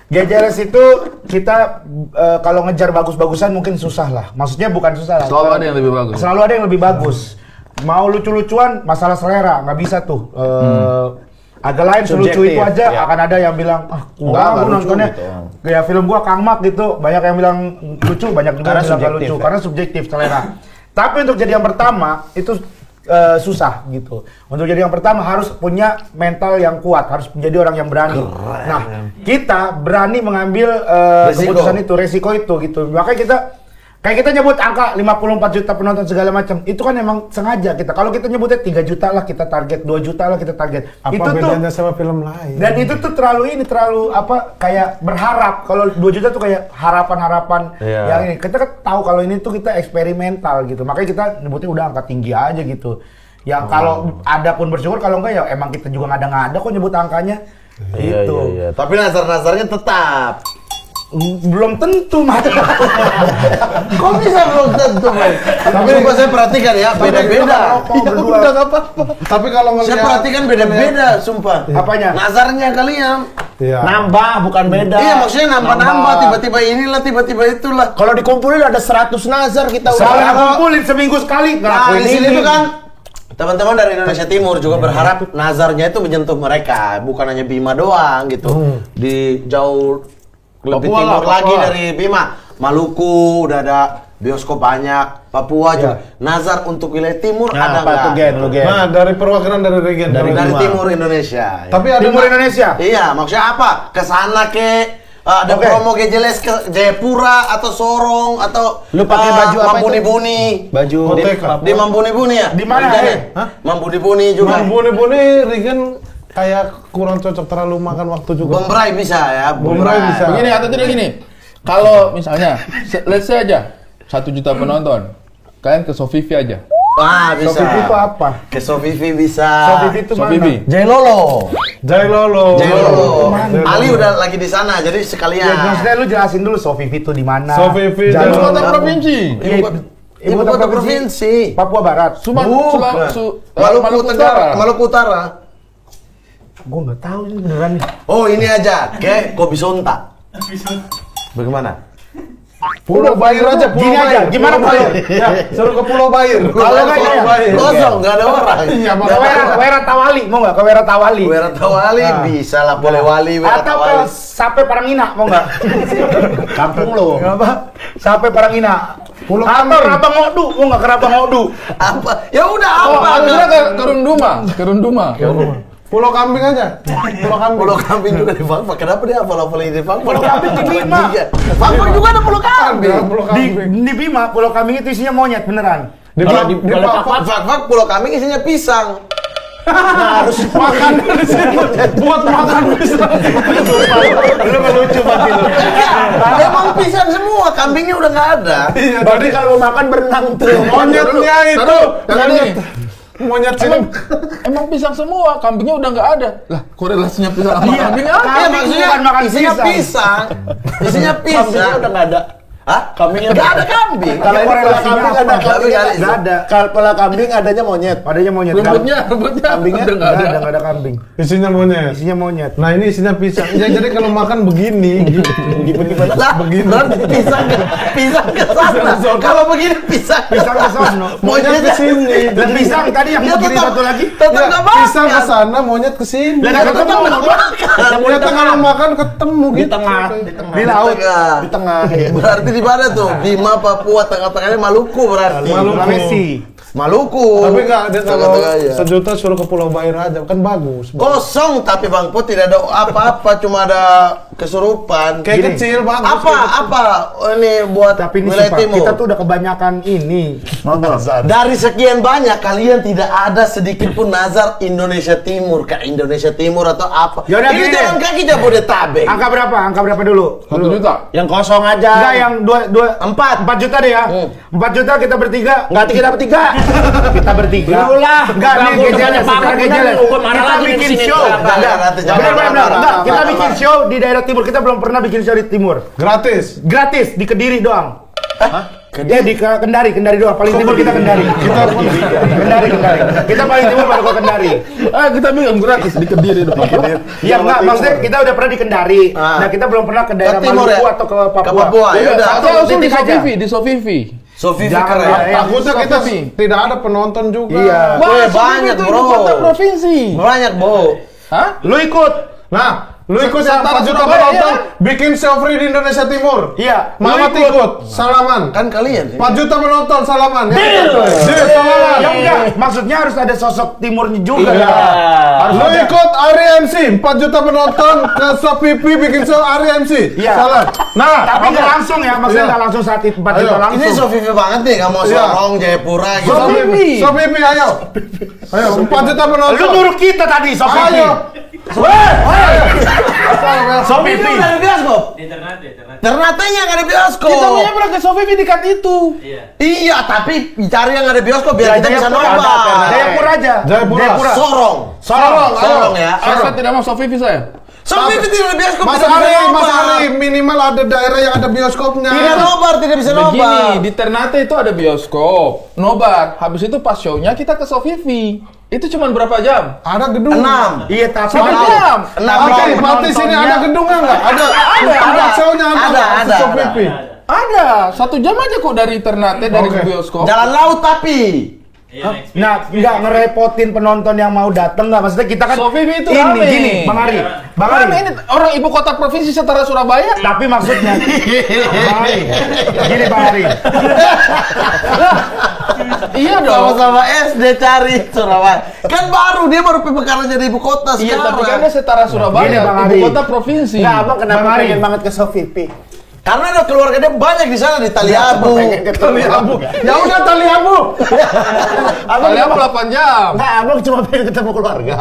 GJLS itu kita kalau ngejar bagus-bagusan mungkin susah lah. Maksudnya bukan susah lah. Selalu ada yang lebih bagus. Selalu ada yang lebih bagus. Mau lucu-lucuan, masalah selera, nggak bisa tuh. Agak lain selucu itu aja akan ada yang bilang kurang aku nontonnya kayak film gua Kang Mak gitu, banyak yang bilang lucu, banyak juga yang bilang nggak lucu karena subjektif selera. Tapi untuk jadi yang pertama itu susah gitu. Untuk jadi yang pertama harus punya mental yang kuat, harus menjadi orang yang berani. Nah, kita berani mengambil keputusan itu, resiko itu gitu. Makanya kita kayak kita nyebut angka 54 juta penonton segala macam. Itu kan emang sengaja kita. Kalau kita nyebutnya 3 juta lah kita target, 2 juta lah kita target. Apa itu bedanya tuh sama film lain? dan itu tuh terlalu apa kayak berharap. Kalau 2 juta tuh kayak harapan-harapan yang ini. Kita kan tahu kalau ini tuh kita eksperimental gitu. Makanya kita nyebutnya udah angka tinggi aja gitu. Ya kalau ada pun bersyukur, kalau enggak ya emang kita juga ngada-ngada kok nyebut angkanya. Gitu. Iya. Tapi nazar-nazarnya tetap. Belum tentu mah. Kok bisa belum tentu, Mas? Tapi coba saya perhatikan ya, beda-beda. Udah nggak apa-apa. Tapi kalau Saya ngelihat, perhatikan beda-beda, sumpah. Apanya? Nazarnya kalian. Iya. Nambah bukan beda. Iya, maksudnya nambah-nambah, tiba-tiba inilah, tiba-tiba itulah. Kalau dikumpulin ada 100 nazar kita Soalnya udah. kumpulin seminggu sekali Nah, ngelakuin di sini ini. tuh kan teman-teman dari Indonesia Timur juga berharap nazarnya itu menyentuh mereka, bukan hanya Bima doang gitu. Di jauh lebih Papua timur lah, lagi Papua. dari Bima, Maluku udah ada bioskop banyak, Papua juga. Nazar untuk wilayah timur ada apa tuh nggak? Gen? Nah, dari perwakilan dari region. Dari Timur. timur Indonesia. Tapi ada Timur Indonesia. Iya, maksudnya apa? Kesana ke ada Oke. promo Gejeles ke Jayapura atau Sorong atau Lu pakai baju apa itu? Mambuni-Buni. Baju Di Mambuni-Buni ya? Di mana, Region ya? Hah? Mambuni-Buni juga. Buni-buni region kayak kurang cocok, terlalu makan waktu juga. Bombray bisa ya, Bombray bisa. Begini atau tidak gini. Kalau misalnya, let's say aja 1 juta penonton, kalian ke Sofivi aja. Ah, bisa. Sofivi itu apa? Ke Sofivi bisa. Sofivi itu mana? Sofivi. Jailolo. Jailolo. Ali udah lagi di sana, jadi sekalian. Ya, maksudnya lu jelasin dulu Sofivi itu di mana? Sofivi, Ibu Jailolo. kota provinsi. Ibu kota provinsi. Papua Barat. Maluku Tenggara, Maluku Utara. Gua nggak tahu ini beneran nih. Oh, ini aja, kayak Kopi Sonta. Bagaimana? Pulau Bair aja, Pulau Gini aja, Bair. gimana Pulau Bair? Ya, suruh ke Pulau Bair. Kalau nggak Pulau ya, Bair. Kosong, nggak ada orang. Iya, Ke Wera Tawali, mau nggak ke Wera Tawali? Wera Tawali bisa lah, boleh wali Wera Atau ke Tawali. Sape Parangina, mau nggak? Kampung lo. Apa? Sape Parangina. Pulau Atau Kambing. Rabang Ngodu, mau nggak ke Rabang Ngodu? Apa? Ya udah Oh, apa? harusnya ke Runduma, ke Runduma. Pulau Kambing aja. Pulau Kambing. Pulau Kambing juga di Frankfurt. Kenapa dia hafal-hafal ini di Frankfurt? Pulau Kambing di Bima. Frankfurt juga ada Pulau Kambing. Pulau Di, Kambing. di Bima, Pulau Kambing itu isinya monyet beneran. Di Frankfurt Pulau Kambing isinya pisang. harus makan di sini. Buat makan pisang. Lu ngelucu pasti lu. Emang pisang semua, kambingnya udah nggak ada. Iya, Berarti kalau makan berenang tuh. monyetnya itu. Taruh, yang ini. Monyet sini. Emang pisang semua, kambingnya udah nggak ada. Lah, korelasinya pisang sama kambing apa? Iya, Kambing maksudnya bukan makan isinya pisang. Isinya pisang. Udah nggak ada. Hah? Kambingnya nggak ada kambing. Kalau ini pola kambing ada Kambing nggak ada. Nggak ada. Kalau pola kambing adanya monyet. Adanya monyet. Rumputnya Kambingnya udah nggak ada. Nggak ada kambing. Isinya monyet. Isinya monyet. Nah ini isinya pisang. Ya, jadi kalau makan begini, gitu. Lah, berarti pisang ke sana. Kalau begini pisang Pisang ke sono. Monyet ke sini. Dan pisang tadi yang Dia mau kiri tetap- satu lagi. tetap Ya, nggak makan. pisang ke sana, monyet ke sini. Dan Tetap ketemu. nggak makan. Ternyata kalau makan ketemu Di gitu. tengah. Di laut. Di tengah. Berarti di mana tuh? Bima, Papua, tengah-tengahnya Maluku berarti. Sulawesi. Maluku. Tapi nggak ada kalau Tengah-tengahnya. sejuta suruh ke Pulau Bair aja, kan bagus. Kosong tapi Bang Po tidak ada apa-apa, cuma ada kesurupan. Kayak kecil bagus. Apa ini buat Tapi ini wilayah sumpah, timur? kita tuh udah kebanyakan ini. Dari sekian banyak kalian tidak ada sedikit pun nazar Indonesia Timur, kayak Indonesia Timur atau apa? Yaudah, Ini gini jalan deh. kaki Jabodetabek. Angka berapa? Angka berapa dulu? 1 juta. Yang kosong aja. Enggak, yang 4 juta deh ya. 4 juta kita bertiga. Enggak kita bertiga. Kita bertiga. Lu lah. Enggak, nih gejelas, secara gejelas. Gua marah Kita lagi nih bikin di sini. show. Enggak, Benar. Enggak, kita bikin show di daerah timur. Kita belum pernah bikin show di timur. Gratis. Gratis di Kediri doang. Ya di Kendari doang. Paling timur kita Kendari. Kendari. Kita paling timur baru ke Kendari. Kita bilang gratis di Kediri depan. Iya enggak, maksudnya kita udah pernah di Kendari. Nah, kita belum pernah ke daerah timur Maluku ya? atau ke Ke Papua. Papua, ya udah. Atau langsung di titik aja. Sofivi, di Sofivi. Sofi Jangan keren. lah, ya. Takutnya kita Sofivi. tidak ada penonton juga. Iya. Wah, Sofivi banyak, itu bro. ibu kota provinsi. Banyak, Bo. Hah? Lu ikut. Nah, lu ikut yang Setara 4 juta Surabaya, penonton, ya? bikin show free di Indonesia Timur. Iya. Mamat Lu ikut. ikut, salaman. Kan kalian. 4 juta penonton, salaman. Deal, salaman. Ya enggak, maksudnya harus ada sosok timurnya juga. Iya. Harus Lu ada. ikut Ari MC, 4 juta penonton ke Sofivi bikin show Ari MC. Iya. Salah. Nah, Tapi oke. nggak langsung ya, maksudnya Iya. nggak langsung saat itu 4 Ayo. juta langsung. Ini Sofi banget nih, kamu Iya. Sorong, Jayapura gitu. Sofivi, Sofivi, ayo. Ayo, 4 juta penonton. Lu nyuruh kita tadi, Sofi. Ayo. Sofi. Ini udah ada bioskop. Ternatanya nggak ada bioskop. Kita punya pernah ke Sofivi dekat itu. Iya, tapi cari yang ada bioskop biar kita bisa Jayapura nobar. Jayapura aja. Jayapura. Sorong. Sorong ya. Saya tidak mau Sofivi saya. Sofi tidak ada bioskop. Mas tidak bisa Ari, nobar. Mas Ari, minimal ada daerah yang ada bioskopnya. Tidak nobar, tidak bisa nobar. Begini, di Ternate itu ada bioskop, nobar. Habis itu pas show-nya kita ke Sofivi. Itu cuma berapa jam? Ada gedung. 6. Iya, tapi Satu jam. Ada Pati sini ada gedungnya nggak? Ada show-nya Ada. Sofivi. Ada, 1 jam aja kok dari Ternate, dari Oke. bioskop. Jalan laut tapi. Nah, nggak ngerepotin penonton yang mau datang nggak? Maksudnya kita kan Sofifi itu ini rame. gini, Bang Ari. Bang Ari, Ini orang ibu kota provinsi setara Surabaya. tapi maksudnya Bang Ari, gini Bang Ari. Iya dong. Sama-sama SD cari Surabaya. Kan baru dia baru pemekaran jadi ibu kota Iya, tapi kan sekarang. dia setara Gini, Surabaya, Bang ibu Ari. kota provinsi. Nggak, abang kenapa Bang Ari. pengen banget ke Sofipi? Karena ada keluarga dia banyak di sana di Taliabu. Taliabu. Ya udah tali abu. Kalian 8 jam. Nggak, abang cuma pengen ketemu keluarga.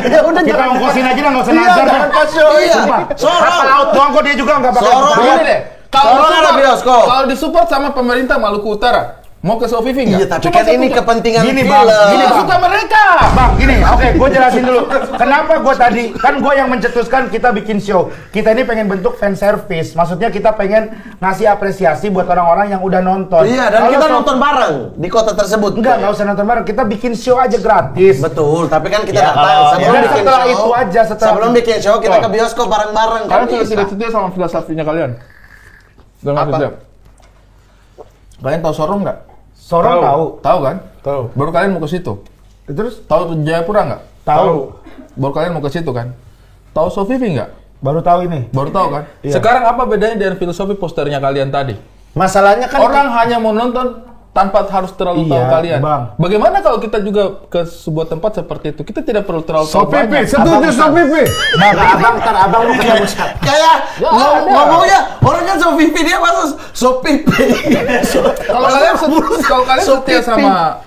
Ya udah Kita jangan ongkosin aja lah, nggak usah Iya, nazar. jangan kasih. Iya. Sorong. Kapal laut doang kok dia juga nggak pakai. Sorong. Begini deh. Kalau ada bioskop. Kalau disupport sama pemerintah Maluku Utara, mau ke Sofifi nggak? Iya, tapi Cuma kan satu ini jam. kepentingan Gini, film. Bang. Gini, Bang. Suka mereka. Bang, gini, oke, gue jelasin dulu. Kenapa gue tadi, kan gue yang mencetuskan kita bikin show. Kita ini pengen bentuk fan service. Maksudnya kita pengen ngasih apresiasi buat orang-orang yang udah nonton. Iya, dan Kalau kita show- nonton bareng di kota tersebut. Enggak usah nonton bareng. Kita bikin show aja gratis. Betul, tapi kan kita Ya, datang kalau- sebelum ya, bikin setelah show. itu aja, setelah- sebelum bikin show kita Oh. ke bioskop bareng-bareng. Kalian sudah bisa. tidak setuju sama filosofinya kalian? Dengan Apa? maksudnya? Kalian tahu Sorong nggak? Sorong tahu. Tahu kan? Tahu. Baru kalian mau ke situ. Terus Tahu Jayapura nggak? tahu. Baru kalian mau ke situ kan? Tahu Sofifi nggak? Baru tahu ini. Baru tahu kan? Iya. Sekarang apa bedanya dengan filosofi posternya kalian tadi? Masalahnya kan Orang hanya mau nonton tanpa harus terlalu tahu Iya, kalian. Bang. Bagaimana kalau kita juga ke sebuah tempat seperti itu? Kita tidak perlu terlalu tahu Sopipi, banyak. setuju Sopipi. Bang, abang lu ketemu siapa? Kayak Ya, ngomong- ada. ngomongnya orang kan Sofipi dia masa Sopipi. Kalau kalian setia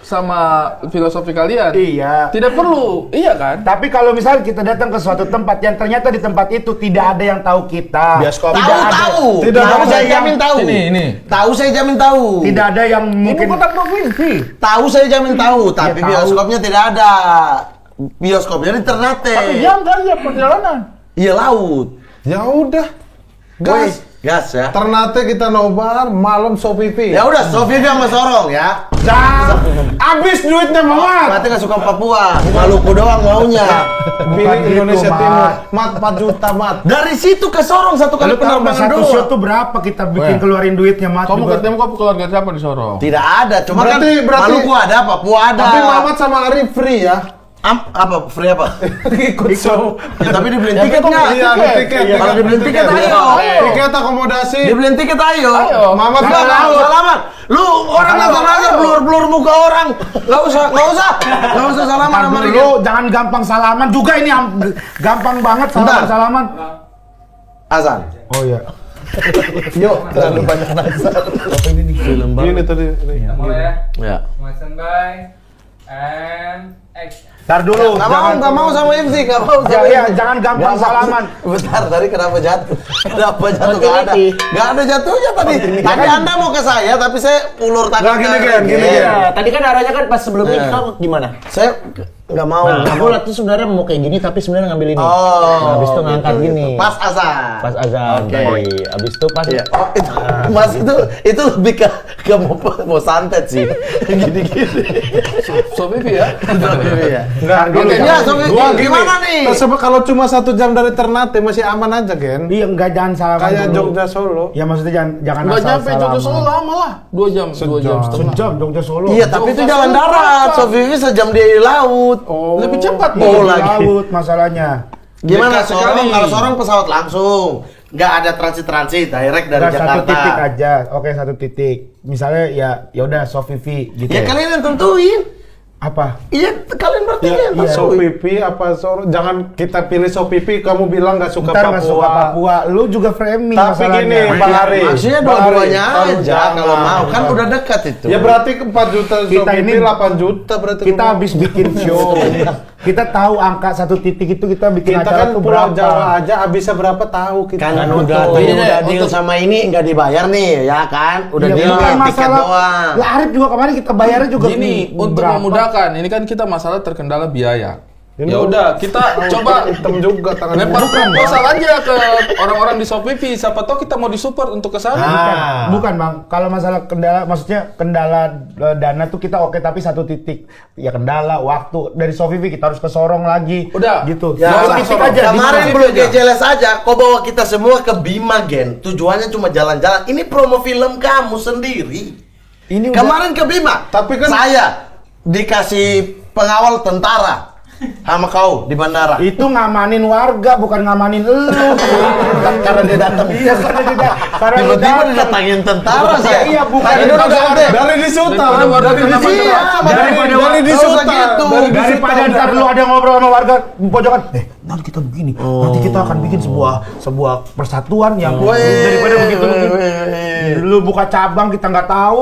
sama filosofi kalian, Iya. tidak perlu, iya kan? Tapi kalau misalnya kita datang ke suatu tempat yang ternyata di tempat itu tidak ada yang tahu kita. Bioskop. Tidak Tahu ada. tahu. Tidak Tahu ada saya yang- jamin tahu. Ini. Tahu saya jamin tahu. Tidak ada yang mungkin Ibu kota provinsi. Tahu saya jamin tahu, tapi tahu. bioskopnya tidak ada. Bioskopnya di Ternate. 1 jam kali ya perjalanan. Iya laut. Ya udah. Woi, Gas. gas ya. Ternate kita nobar, malam Sopipi. Ya udah, Sofipi sama Sorong ya. Abis duitnya Mamat. Berarti nggak suka Papua, Maluku doang maunya. Pilih gitu, Indonesia Mat. Timur. Mat 4 juta, Mat. Dari situ ke Sorong satu kali Lu tahu nggak penerbangan satu show doang. tuh berapa kita bikin Weh. keluarin duitnya, Mat? Kamu juga. ketemu keluarga siapa di Sorong? Tidak ada, cuma Berarti- kan berarti- Maluku ada, Papua ada. Tapi Mamat sama Ari free ya. Apa free apa? Ikut show. Ya, tapi dibeliin Ya, tiket tapi nggak? Iya, ada tiket. Kalau dibeliin tiket ayo. Tiket akomodasi. Dibeliin tiket ayo. Ayo. Mamat Nggak sama mau salaman. Lu orang nonton aja blur muka orang. Nggak usah salaman Ntar sama dulu, dia. jangan gampang salaman juga ini gampang banget Bentar. salaman. Azan. Oh iya. Yuk, terlalu banyak nazar. Film Ini tadi. ini. Mulai Ya. ya. Standby and action. Ntar dulu, Nggak mau sama MC, nggak mau sama Ya, MC. jangan gampang Nggak mau. salaman. Bentar, tadi kenapa jatuh? Kenapa jatuh? Nggak ada jatuhnya tadi. Tadi Anda mau ke saya, tapi saya ulur tangan. Nggak, gini, ke Gen, gini, Gen. Gen. Ya, tadi kan arahnya kan pas sebelumnya kita gimana? Saya nggak mau. Aku lihat tuh sebenarnya mau kayak gini tapi sebenarnya ngambil ini. Oh, Nah, habis itu ngangkat gitu, gini. gitu. Pas azan. Pas azan Oke. tadi. Habis itu pas Iya. Oh, itu, Mas itu lebih ke mau santet sih. Gini-gini. Sofifi ya? Iya. Enggak, Oke, gini. ya, Sofi, Gua gini. gimana nih? Tersebut kalau cuma 1 jam dari Ternate masih aman aja, Gen. Iya, enggak jangan salaman Kayak dulu. Jogja Solo. Ya maksudnya jangan Nggak asal nyampe Jogja Solo salaman. lama lah. 2 jam, 2 jam setengah. Sejam Jogja Solo. Iya, tapi itu Jogja jalan Solo darat. berapa? Sofifi sejam di laut. Lebih cepat Oh, Di lagi. laut masalahnya. Gimana Dekat Sorong? sekali. Kalau Sorong pesawat langsung, nggak ada transit direct dari Nggak, satu Jakarta. titik aja. Oke, satu titik. Misalnya ya udah Sofifi gitu. Ya kalian yang tentuin. Apa? Iya, kalian bertiga yang iya. tentuin. Sopipi apa Soro? Jangan kita pilih Sopipi, kamu bilang nggak suka Ntar nggak suka Papua. Papua. Lu juga framing Tapi masalahnya. gini, Bang Ari. Maksudnya Bang Ari, dua-duanya kalau aja jangan. kalau mau. Kan udah dekat itu. Ya berarti 4 juta Kita Sopipi, ini- 8 juta berarti. Kita kamu. habis bikin show. Kita tahu angka satu titik itu kita bikin kita acara kan tuh Pulau berapa. Jawa aja habisnya berapa tahu kita. Kan Kan udah untuk- ini ini udah deh, deal untuk- sama ini nggak dibayar nih, ya kan? Udah Iya, deal bukan nih, tiket masalah. doang. Lah Arif juga kemarin kita bayarnya juga Gini, untuk berapa? memudahkan, ini kan kita masalah terkendala biaya. Ini Ya udah, kita coba hitam juga tangan. lempar proposal aja ke orang-orang di Sofifi. Siapa tahu kita mau disupport untuk ke sana. Bukan bang, kalau masalah kendala, maksudnya kendala dana tuh kita oke, tapi satu titik ya kendala waktu dari Sofifi kita harus ke Sorong lagi. Udah. gitu. Ya, Satu lah, titik Sorong. aja. di Kemarin Sofifi belum aja. jelas aja, kau bawa kita semua ke Bima Gen. Tujuannya cuma jalan-jalan. Ini promo film kamu sendiri. Ini Kemarin ke Bima, Tapi kan- saya dikasih pengawal tentara sama kau di bandara. Itu ngamanin warga, bukan ngamanin elu. Karena dia datang. Iya, karena dia datang. Karena dia Tiba-tiba datang. didatangin tentara sih. Iya, bukan. Tanya dulu ganti. Dari di Sultan, Daripada dari di Sultan, gitu. Daripada ntar lu ada ngobrol sama warga pojokan, nanti kita begini, nanti kita akan bikin sebuah persatuan yang daripada begitu lu buka cabang kita nggak tahu.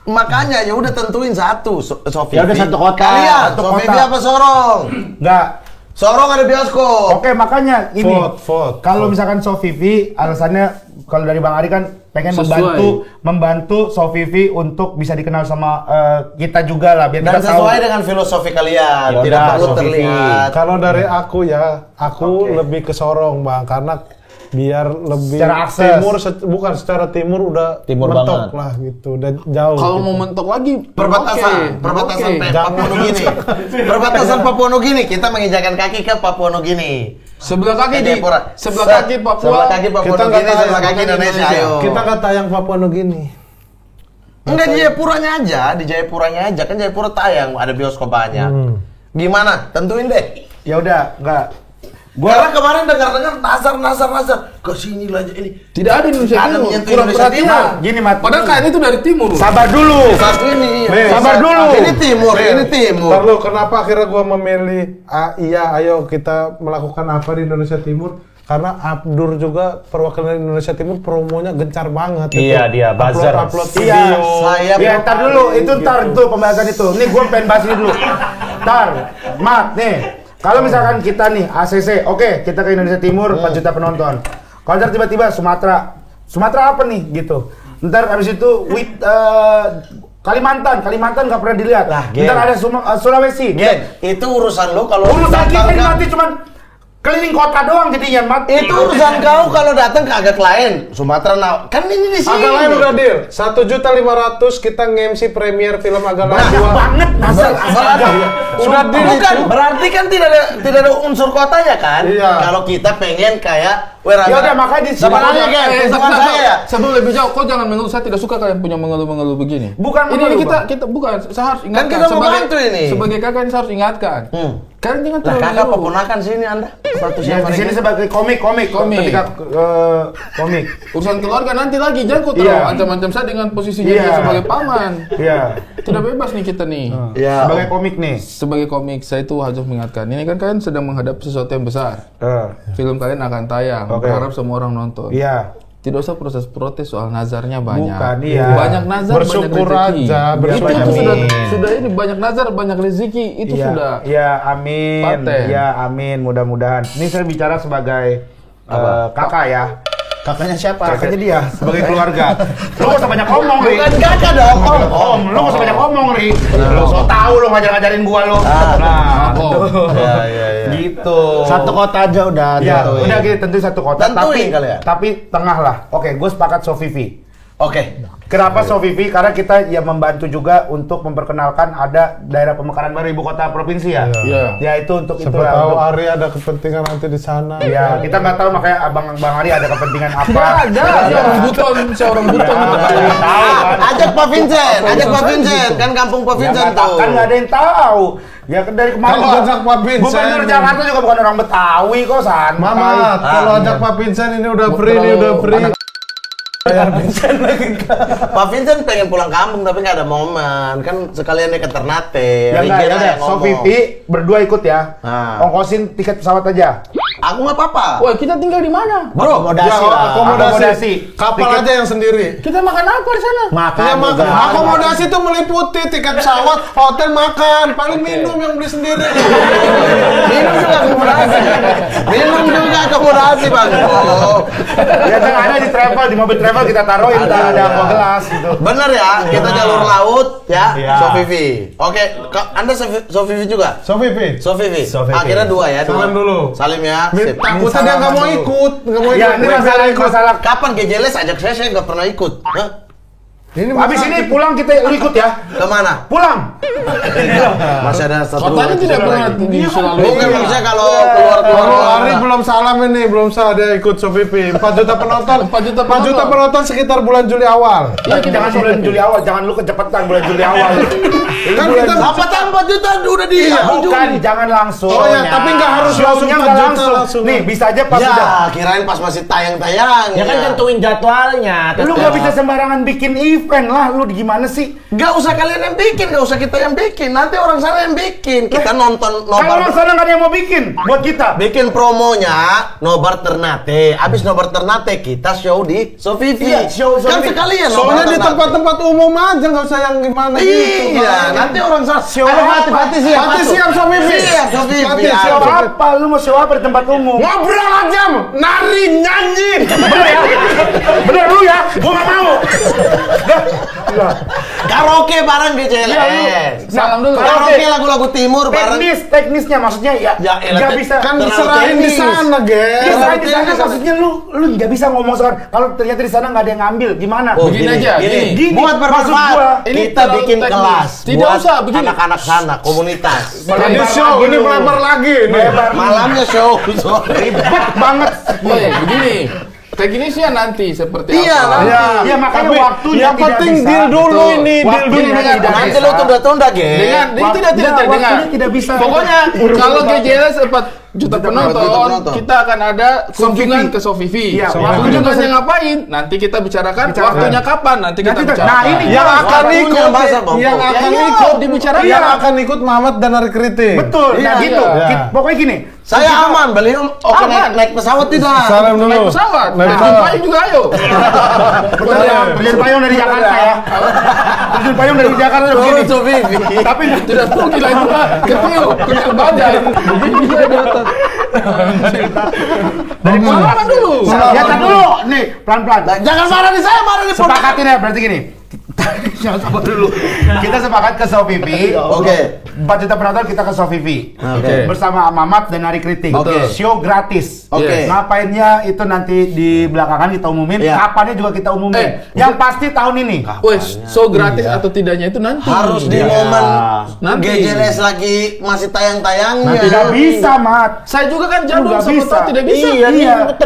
Makanya ya udah tentuin satu, Sofi. Ya udah satu kota. Kalian, Satu Sofi kota. apa Sorong? Nggak. Sorong ada bioskop. Oke, makanya ini. Vote. Kalau misalkan Sofivi alasannya kalau dari Bang Ari kan pengen Sesuai. membantu Sofivi untuk bisa dikenal sama kita juga lah biar Dan kita tahu. sesuai dengan filosofi kalian, Ya tidak udah, perlu Sofi. terlihat. Kalau dari aku ya, aku lebih ke Sorong Bang, karena biar lebih Secara akses. timur, bukan secara timur udah Timur mentok banget. lah gitu, udah jauh. Kalau gitu. mau mentok lagi Perbatasan Papua Nugini. Perbatasan Papua Nugini, kita menginjakan kaki ke Papua Nugini. sebelah kaki di Jayapura. sebelah kaki Papua. Sebelah kaki Papua Kita nggak Nugini, tahu sebelah kaki Indonesia. Ayo. Kita nggak tayang Papua Nugini. Enggak, di Jayapuranya aja, di Jayapuranya aja, kan Jayapura tayang, ada bioskop banyak. Gimana? Tentuin deh. Ya udah, enggak. Karena kemarin dengar-dengar Nazar ke sini lah ini. Tidak ada Indonesia Ada Timur. menyentuh Kurang Indonesia perhatian. Timur. Gini, Mat. Padahal KN itu dari timur. Sabar dulu. Satu ini. Sabar dulu. Ini timur, ini timur. Lalu kenapa akhirnya gua memilih iya ayo kita melakukan apa di Indonesia Timur? Karena Abdur juga perwakilan Indonesia Timur promonya gencar banget. Iya, dia buzzer. Upload Iya, video. Saya ya ntar dulu, itu ntar itu pembahasan itu. Nih gue pengen bahas ini dulu. Ntar, Mat, nih. Kalau misalkan kita nih ACC, oke, kita ke Indonesia Timur 4 juta penonton. Kalau ntar tiba-tiba Sumatera apa nih gitu. Ntar habis itu Kalimantan nggak pernah dilihat. Gen. Ntar ada Sulawesi. Gen, itu urusan lu kalau Urusan kita ini datang nanti cuman keliling kota doang jadinya, Mat. itu urusan kau kalau datang ke agak lain. Sumatera kan ini di sini. Agak lain udah deal. 1.500.000 kita nge-MC premier film agak lain Banyak 2. banget Nazar. Udah deal Bukan, itu. berarti kan tidak ada unsur kotanya kan? Iya. Kalau kita pengen kayak Ya udah, makanya di sebenarnya kan hitungan saya ya. Sebelum lebih jauh, kau jangan mengeluh. Saya tidak suka kalian punya mengeluh-mengeluh begini. Bukan ini mengeluh, kita bukan. Saya harus ingatkan. kita mau bantu ini. Sebagai kakak ini saya harus ingatkan. Kalian jangan Lah terlalu kakak mengeluh. peponakan sini Anda. Status Ya, di sini sebagai komik. Ketika komik. Urusan keluarga nanti lagi. Jangan kau terlalu Iya. ancam-ancam saya dengan posisinya Iya. dia sebagai paman. Iya. Tidak bebas nih kita nih. Ya. Sebagai komik nih. Sebagai komik, saya itu harus mengingatkan. Ini kan kalian sedang menghadapi sesuatu yang besar. Film kalian akan tayang. Oke. Berharap semua orang nonton. Iya. Tidak usah proses protes soal nazarnya banyak. Bukan, iya. Banyak nazar, Bersyukur banyak rezeki. aja, Itu bersyukur. sudah ini banyak nazar, banyak rezeki. Itu Iya, sudah. Iya, amin. Paten. Iya, amin. Mudah-mudahan. Ini saya bicara sebagai kakak ya. Kakaknya siapa? Kakaknya dia sebagai keluarga. Lu gak usah banyak ngomong, Ri. Bukan kakak dong. Lu gak usah banyak ngomong, Ri. Lu so tau lu ngajar-ngajarin gua lu. Nah, Ya. gitu. Satu kota aja udah. Ya, tentuin. udah kita tentuin satu kota. Tentuin kali ya? Tapi tengah lah. Oke, gue sepakat Sofivi. Oke. Kenapa Sofivi? Karena kita ya membantu juga untuk memperkenalkan ada daerah pemekaran baru ibu kota provinsi ya. Iya. Ya itu untuk Siapa itulah. tahu Untuk- Ari ada kepentingan nanti di sana. Ya, kita nggak tahu makanya Bang Ari ada kepentingan apa. Tidak ada. Seorang buton, seorang buton. Ajak Pak Vincent. Kan kampung Pak Ya, Vincent nggak- tuh. kan nggak ada yang tahu. Ya kan dari kemarin Kalau ajak Pak Vincent. Gubernur Jakarta juga bukan orang Betawi kok, santai. Mamat, kalau ajak Pak Vincent ini udah free, ini udah free. Pak Vincent pengen pulang kampung tapi nggak ada momen. Kan sekalian dia ke Ternate. Ya nggak, Ricky ya lah udah. yang ngomong. Sofivi berdua ikut ya. Nah. Ongkosin tiket pesawat aja. Aku nggak apa-apa. Wah, kita tinggal di mana? Bro, Ya, akomodasi. Kapal Tiket- aja yang sendiri. Kita makan apa di sana? Makan Ya, juga. akomodasi itu meliputi tiket pesawat, hotel, makan, paling minum yang beli sendiri. minum juga akomodasi bang. Oh. Ya kan ada di travel, di mobil travel kita taruhin ada aqua gelas gitu. Bener ya, kita jalur laut ya. Iya. Sofivi. Oke, Anda Sofivi juga? Sofivi, Sofivi. Sofivi. Akhirnya dua ya. Dua. salam dulu. Salim ya. Sip. Takutnya dia nggak mau ikut, nggak mau Ya, ikut. ini masalah Kapan ke Jeles ajak saya nggak pernah ikut. Hah? Habis ini pulang kita ikut ya. Kemana? Pulang. Masih ada satu. Kotanya tidak pernah selalu. Bukan maksudnya kalau keluar Kalau Ari belum salam ini, belum salah dia ikut Sofifi. 4 juta penonton. 4 juta 4 juta penonton sekitar bulan Juli awal. Iya, kita Jangan bulan Juli awal, jangan lu kecepatan bulan Juli awal. Kan kita apa tambah 4 juta udah di Bukan, jangan langsung. Oh ya, tapi nggak harus langsung Show-nya 4 nggak juta langsung. Nih, bisa aja pas Ya, udah. kirain pas masih tayang-tayang. Ya kan tentuin jadwalnya. Lu nggak bisa sembarangan bikin event lah, lu gimana sih? Gak usah kalian yang bikin, gak usah kita yang bikin. Nanti orang sana yang bikin. Kita nonton Kalau orang nobar. sana nggak ada yang mau bikin, buat kita. Bikin promonya nobar Ternate. Abis nobar Ternate kita show di Sofifi. Iya, show Kan Sofifi. sekalian Soalnya nobar di Ternate. tempat-tempat umum aja, nggak usah yang gimana gitu. Iya, nanti orang sana show. Pati siap. Pati siap Sofifi. Siap Sofifi. Pati Ya. siap. Show apa? Lu mau show apa di tempat umum? Ngobrol aja, nari, nyanyi. Bener ya? Bener lu ya? Gua nggak mau. Karaoke bareng di JLS. Salam dulu. Karaoke lagu-lagu timur bareng. Teknisnya maksudnya ya, Ya, elah, nggak bisa. Kan Terlalu diserahin di teknis. sana, Ger. Diserahin di sana, Terlalu maksudnya lu nggak bisa ngomong sekarang. Kalau ternyata di sana nggak ada yang ngambil, gimana? Oh, Begini aja, gini. Buat maksud bermanfaat. gua. Ini Kita terlalu bikin teknis. kelas. Tidak buat usah, begini. anak-anak sana, komunitas. Jadi show, ini melebar lagi nih. Malamnya show. Ribet banget. Oke, begini. Teknisnya nanti seperti Iya, apa? nanti. Ya makanya Tapi waktunya yang tidak penting bisa. deal dulu Betul. ini, deal Waktunya dulu. tidak bisa. Nanti lu tunda-tunda, Ge. Dengan tidak dengar. waktunya tidak bisa. Pokoknya kalau GJLS 4 juta penonton, penonton. kita akan ada kunjungan ke Sofifi. Iya, kunjungannya ngapain? Nanti kita bicarakan. Waktunya kapan? Nanti kita Nanti- bicarakan. nah, ini Yang akan Waktunya ikut, masa, Bang? yang Ya, akan iya, ikut dibicarakan. yang akan ikut Mamat dan Ari Kritik. Betul, Iya, nah gitu. iya. Pokoknya gini. Saya aman, beliau oke Aman. naik pesawat tidak? Salam dulu. naik pesawat. Naik Naik pesawat. payung juga ayo. Terjun payung dari Jakarta ya. Terjun payung dari Jakarta udah begini. Turun Sofifi. Tapi Tidak perlu gila itu mah. Kecil badan. Dari pengalaman dulu. ya tar dulu, nih pelan-pelan. Jangan marah di saya, marah di Sepakatin ya berarti gini. Jangan sabar dulu. Kita sepakat ke Sofifi. Oke. 4 juta penonton kita ke Sofifi. Oke. Bersama Mamat dan Ari Kritik. Oke. Show gratis. Oke. Ngapainnya itu nanti di belakangan kita umumin. Iya. Kapannya juga kita umumin. Yang pasti tahun ini. Wes, so gratis atau tidaknya itu nanti. Harus di Iya. momen Nanti. GJLS lagi masih tayang-tayangnya. Tidak bisa, Mat. Saya juga kan Lu jadwal nggak sama bisa. tahu tidak bisa. Iya,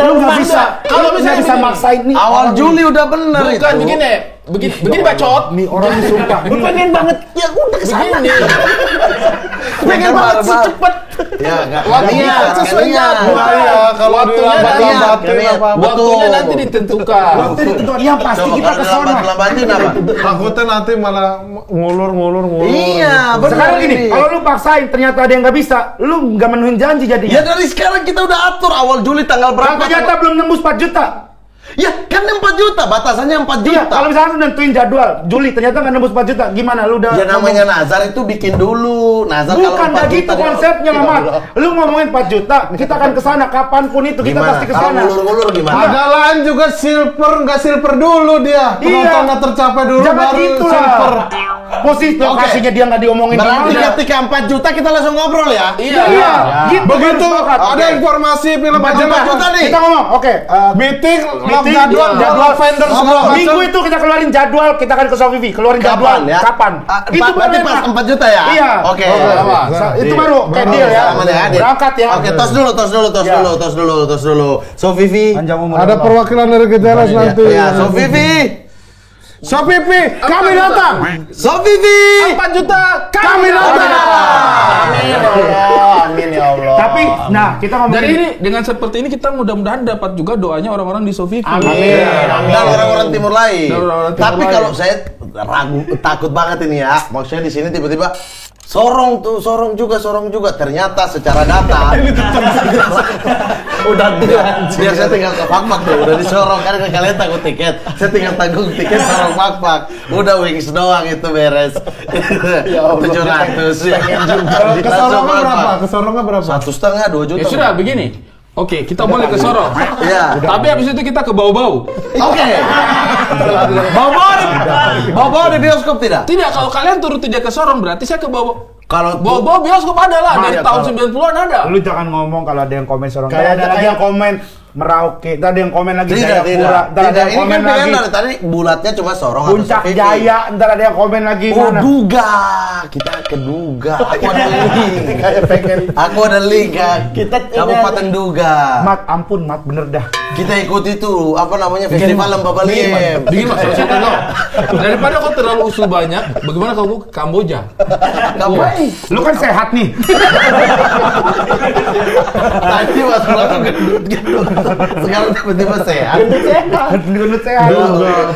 lu nggak bisa. Kalau Lu misalnya nggak bisa begini. maksain nih. Awal Juli udah bener itu. Bukan begini. Begini bacot. Nih orang sumpah. Gue pengen banget. Ya udah kesana. Begini. Pengen banget sih cepet. Ya, enggak. Waktunya sesuai jadwal. Iya, kalau Waktunya dilambat-lambatin nanti. apa? Waktunya nanti ditentukan. Waktu ditentukan. Yang pasti kita ke sana. Lambatin apa? Takutnya nanti malah ngulur. Iya, benar. Sekarang gini, ini. kalau lu paksain ternyata ada yang nggak bisa, lu nggak menuhin janji Ya jadinya. dari sekarang kita udah atur awal Juli tanggal Kan berapa? ternyata belum nembus 4 juta. Ya kan 4 juta, batasannya 4 Iya, juta. kalau misalnya lu nentuin jadwal Juli ternyata nggak nembus 4 juta, gimana lu udah? Ya namanya Nazar itu bikin dulu. Nazar kalau Bukan 4 nggak gitu juta dia- konsepnya, Ya Mamat. Allah. Lu ngomongin 4 juta, kita akan ke sana kapanpun itu kita Gimana? pasti ke Kalau sana. ngulur-ngulur gimana? Ada lain juga silver, nggak silver dulu dia. Penontonnya tercapai dulu Jangan baru gitu silver. lah. Posisi lokasinya dia nggak diomongin Berarti gimana. ketika 4 juta kita langsung ngobrol ya? Iya. Iya, gitu. Begitu baru sepakat. ada informasi film 4 aja juta nih. Kita ngomong, oke. meeting, lock Meeting, jadwal, iya. jadwal vendor segala macam. Minggu itu kita keluarin jadwal, kita akan ke Sofifi, keluarin jadwal. Kapan ya? Kapan? Itu Berarti baru pas enak. 4 juta ya? Iya. Oke. Itu baru kayak deal ya. Salaman ya, Dit. Berangkat ya. Oke, tos Ya. dulu. So Vivi. Panjang umur. Ada Allah. perwakilan dari Gejelas nanti. Ya, So Vivi. Sopipi, kami datang. So Vivi. 4 juta. Kami datang. Amin ya Allah. Amin ya Allah. Tapi, nah kita ngomongin. Dari ini dengan seperti ini kita mudah-mudahan dapat juga doanya orang-orang di Sofifi. Amin. Dan orang-orang timur lain. Dan orang-orang timur Tapi lain. kalau saya ragu, takut banget ini ya. Maksudnya di sini tiba-tiba sorong juga. Ternyata secara data udah biar saya tinggal ke Fakfak tuh, udah disorong kan kalian takut tiket. Saya tinggal tanggung tiket sorong Fakfak. Udah wings doang itu beres. 700 ya. Kesorongnya berapa? 1,5 2 juta. Ya sudah begini. Oke, kita boleh ke Sorong. Iya. Tapi habis itu kita ke Bau-Bau. Oke. Bawa di bioskop tidak? Tidak, kalau kalian turut tidak ke Sorong berarti saya ke Bau-Bau. Kalau Bawa bioskop ada lah, dari Ya, tahun kalau- 90-an ada. Lu jangan ngomong kalau ada yang komen seorang. Kayak- Ada lagi kayak- yang komen Merauke, ntar ada yang komen lagi tidak, Jayapura, ntar ada yang ini komen kan pilihan lagi dari tadi bulatnya cuma Sorong atau Puncak Sovivi. Jaya, ntar ada yang komen lagi Oh, mana? Duga. Kita ke Duga. Aku ada link. Kayak pengen. Aku ada link kan. Kita Kabupaten Duga. Mat, ampun Mat, bener dah. Kita ikut itu apa namanya festival Lembabaliem. Bikin mas, maksudnya no. Daripada kau terlalu usul banyak, bagaimana kalau ke Kamboja? Ngapain? Lu kan sehat nih. Tadi waktu lalu gendut. Sekarang tiba-tiba sehat. Gendut sehat.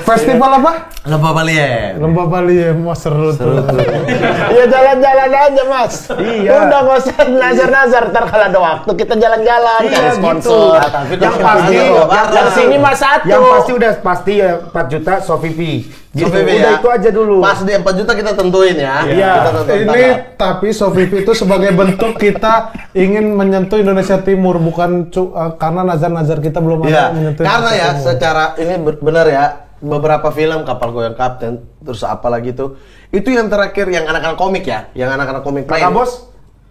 Festival apa? Lembabaliem. Lembabaliem, wah seru tuh. Ya jalan-jalan aja mas. Iya. Udah nggak usah nazar-nazar. Ntar kalau ada waktu kita jalan-jalan Iya, cari gitu. sponsor. Tapi Yang kan pasti, bareng. Dari sini mas satu. Yang pasti udah pasti ya 4 juta Sofivi. Gitu. Sofivi Udah ya. itu aja dulu. Pas di 4 juta kita tentuin ya. Iya. Kita tentuin Ini tanggal. tapi Sofivi itu sebagai bentuk kita ingin menyentuh Indonesia Timur, bukan karena nazar-nazar kita belum Iya, ada menyentuh karena Indonesia ya Timur. secara ini benar ya, beberapa film Kapal Goyang Kapten, terus apa lagi tuh, itu yang terakhir yang anak-anak komik ya, yang anak-anak komik main. Kakak Bos?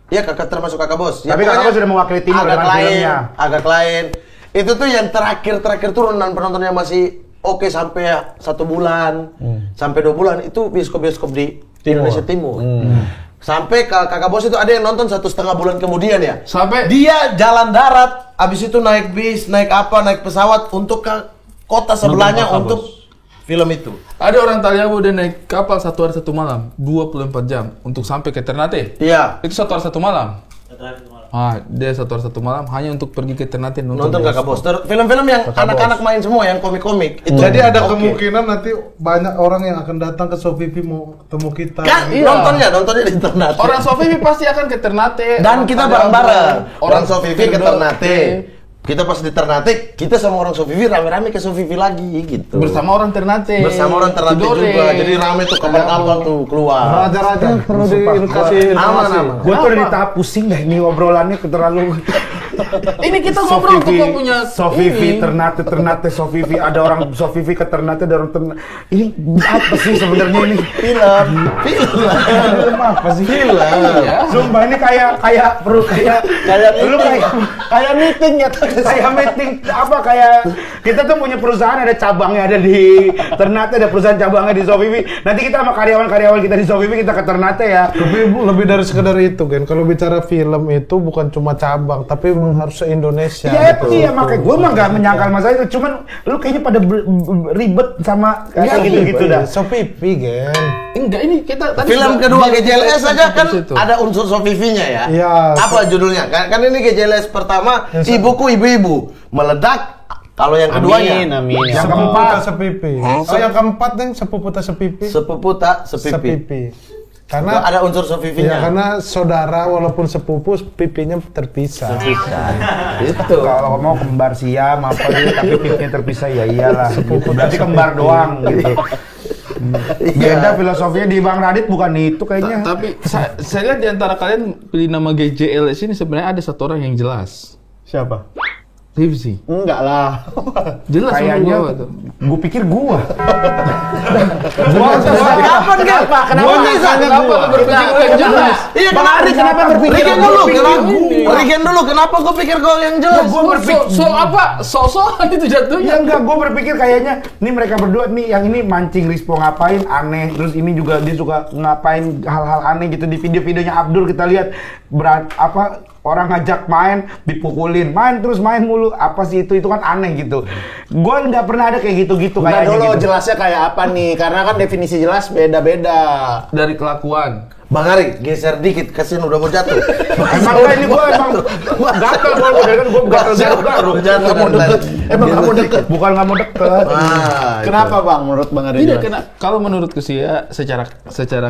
Iya, kakak termasuk kakak bos. Tapi kakak pokoknya bos sudah mewakili timur agak dengan lain, filmnya. agak lain. Itu tuh yang terakhir turun dan penontonnya masih oke sampai 1 bulan, sampai 2 bulan itu bioskop-bioskop di Indonesia Timur. Sampai kakak bos itu ada yang nonton 1,5 bulan kemudian ya. Sampai Dia jalan darat, abis itu naik bis, naik pesawat untuk ke kota sebelahnya Kakak untuk film itu. ada orang Taliabu dia naik kapal 1 hari 1 malam, 24 jam untuk sampai ke Ternate. Iya. Itu 1 hari 1 malam. Dia 1 hari 1 malam hanya untuk pergi ke Ternate Nonton kakak bos. Film-film yang anak-anak main semua, yang komik-komik. Itu. Jadi ada Oke. kemungkinan nanti banyak orang yang akan datang ke Sofivi mau ketemu kita. Kan Iya. nontonnya di internet. Orang Sofivi pasti akan ke Ternate. Dan orang kita Taliabu, bareng-bareng. Orang Sofivi ke Tidore, Ternate. Kita pas di Ternate, kita sama orang Sofivi rame-rame ke Sofivi lagi gitu. bersama orang Ternate. Bersama orang Ternate Tidore. juga. Jadi rame tuh kapal-kapal tuh keluar. Raja-raja perlu dikasih Aman. Gue tuh udah di tahap pusing deh nih obrolannya terlalu. Ini kita ngobrol tuh kok punya Sofivi, ini. Ternate Sofivi, ada orang Sofivi ke Ternate, ada orang Ternate. Ini apa sih sebenarnya ini? Film Apa sih? Iya. Sumpah ini kayak perlu kayak lu kayak meeting ya, kayak meeting apa kayak kita tuh punya perusahaan, ada cabangnya ada di Ternate, ada perusahaan cabangnya di Sofivi. Nanti kita sama karyawan-karyawan kita di Sofivi kita ke Ternate ya. Tapi lebih dari sekedar itu kan. Kalau bicara film itu bukan cuma cabang, tapi memang harus se-Indonesia. Iya, gitu. iya makanya gue mah gak menyangkal masalah itu, cuman lu kayaknya pada ribet sama kayak gitu-gitu dah. Sofivi kan. Enggak, ini kita tadi Film sudah- kedua GJLS aja kan di situ. ada unsur Sofivinya ya. Iya. Apa judulnya? Kan ini GJLS pertama, Ibuku Ibu-Ibu meledak. Kalau yang keduanya, Amin. Yang Sepupu keempat. tak sepipi. Oh, yang keempat nih sepupu tak sepipi. Sepupu tak sepipi. Sepipi. Karena Karena ada unsur ya, Sofivinya. karena saudara walaupun sepupu pipinya terpisah. Itu. Kalau mau kembar siam apa gitu, tapi pipinya terpisah ya iyalah. Gitu. Berarti kembar doang gitu. Beda filosofinya di Bang Radit bukan itu kayaknya. Tapi saya lihat di antara kalian pilih nama GJLS ini sebenarnya ada satu orang yang jelas. Siapa? Rivzi. Enggak lah. Jelas Kayaknya menurut gua tuh. gue pikir gua. Kapan kan? Kenapa bisa? Kenapa lu berpikir gua yang jelas? Iya, Bang Ari kenapa berpikir Regen gua dulu, pikir kenapa? ini? Regen dulu, kenapa gue pikir gue yang jelas? Gua berpikir apa? So-soan itu Ya jatuhnya. enggak, gue berpikir kayaknya nih mereka berdua nih, yang ini mancing Rispo ngapain aneh, terus ini juga dia suka ngapain hal-hal aneh gitu di video-videonya Abdul kita lihat orang ngajak main dipukulin, main terus main mulu, apa sih itu kan aneh gitu. Gue nggak pernah ada kayak gitu-gitu Nah kayaknya dulu gitu. jelasnya kayak apa nih? Karena kan definisi jelas beda-beda. Dari kelakuan. Bang Ari, geser dikit, kasihan udah mau jatuh. Emang enggak, ini gue emang gatel gue gatel garuk. Jatuh Kamu deket. Emang kamu deket. Bukan nggak mau deket. Kenapa bang? Menurut Bang Ari Tidak jelas? kena. Kalau menurutku sih ya secara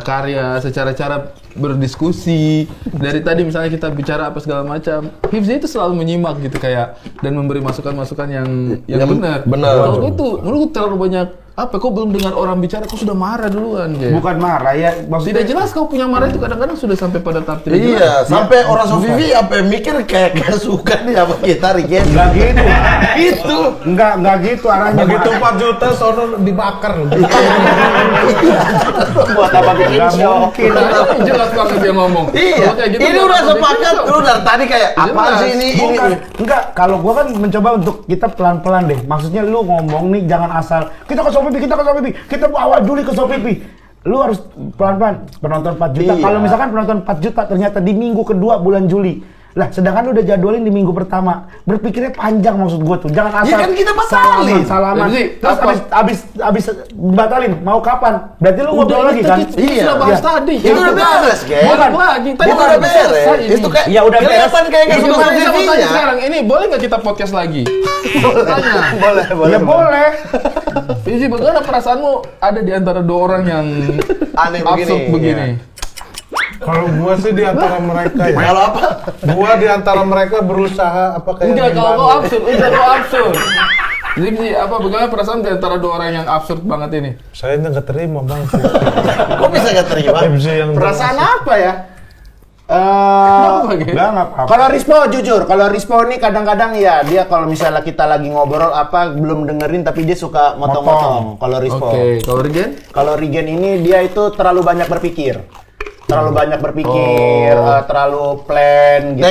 karya, secara cara berdiskusi. Dari tadi misalnya kita bicara apa segala macam, Hifzi itu selalu menyimak gitu kayak dan memberi masukan-masukan yang benar. benar. Kalau itu menurutku terlalu banyak apa kau belum dengar orang bicara kau sudah marah duluan kayak. Bukan marah ya, maksudnya Tidak jelas kau punya marah itu kadang-kadang sudah sampai pada tahap tidak jelas. Iya, sampai orang Sofivi apa mikir kayak gak suka nih sama kita Rigen. Enggak gitu. Itu. Enggak gitu arahnya. Begitu 4 juta sono dibakar. Buat apa bikin Nggak show? mungkin. Nah, jelas banget dia ngomong. Iya, Kalau kayak gitu, ini dia udah langsung sepakat, bikin, lu dari tadi kayak apa Jelas. sih ini? Bukan, enggak. Kalau gua kan mencoba untuk kita pelan-pelan deh. Maksudnya lu ngomong nih jangan asal kita ke Sopipi, kita bawa Juli ke Sopipi. Lu harus pelan-pelan. Penonton 4 juta. Iya. Kalau misalkan penonton 4 juta ternyata di minggu kedua bulan Juli. Lah, sedangkan lu udah jadwalin di minggu pertama. Berpikirnya panjang maksud gua tuh. Jangan asal Ya kan kita batalin. salaman. Jadi, Terus apa? abis batalin mau kapan? Berarti lu ngobrol lagi kan? Iya. Sudah bahas Iya. tadi. Itu udah beres, Gen. Balik lagi. Tadi Itu udah beres. selesai ini. Itu kayak Ya udah beres. kelihatan kayak gak Ini suka bisa mau tanya Sofivinya. sekarang, ini boleh nggak kita podcast lagi? Tanya. Boleh. Ya boleh. Jadi bagaimana perasaanmu ada di antara dua orang yang Aneh absurd begini? Kalau gua sih di antara mereka ya. Kalau apa? Gua di antara mereka berusaha apa kayak Enggak, kalau kau gimana. absurd, udah kau absurd. Jadi apa bagaimana perasaan di antara dua orang yang absurd banget ini? Saya nggak terima bang. Kok bisa gak terima? MC yang Perasaan apa ya? Kenapa, Gen? Enggak apa-apa. Kalau Rispo jujur, kalau Rispo ini kadang-kadang ya dia kalau misalnya kita lagi ngobrol apa belum dengerin tapi dia suka motong-motong. Kalau Rispo. Oke, kalau Regen? Kalau Regen ini dia itu terlalu banyak berpikir. Terlalu banyak berpikir, terlalu plan gitu.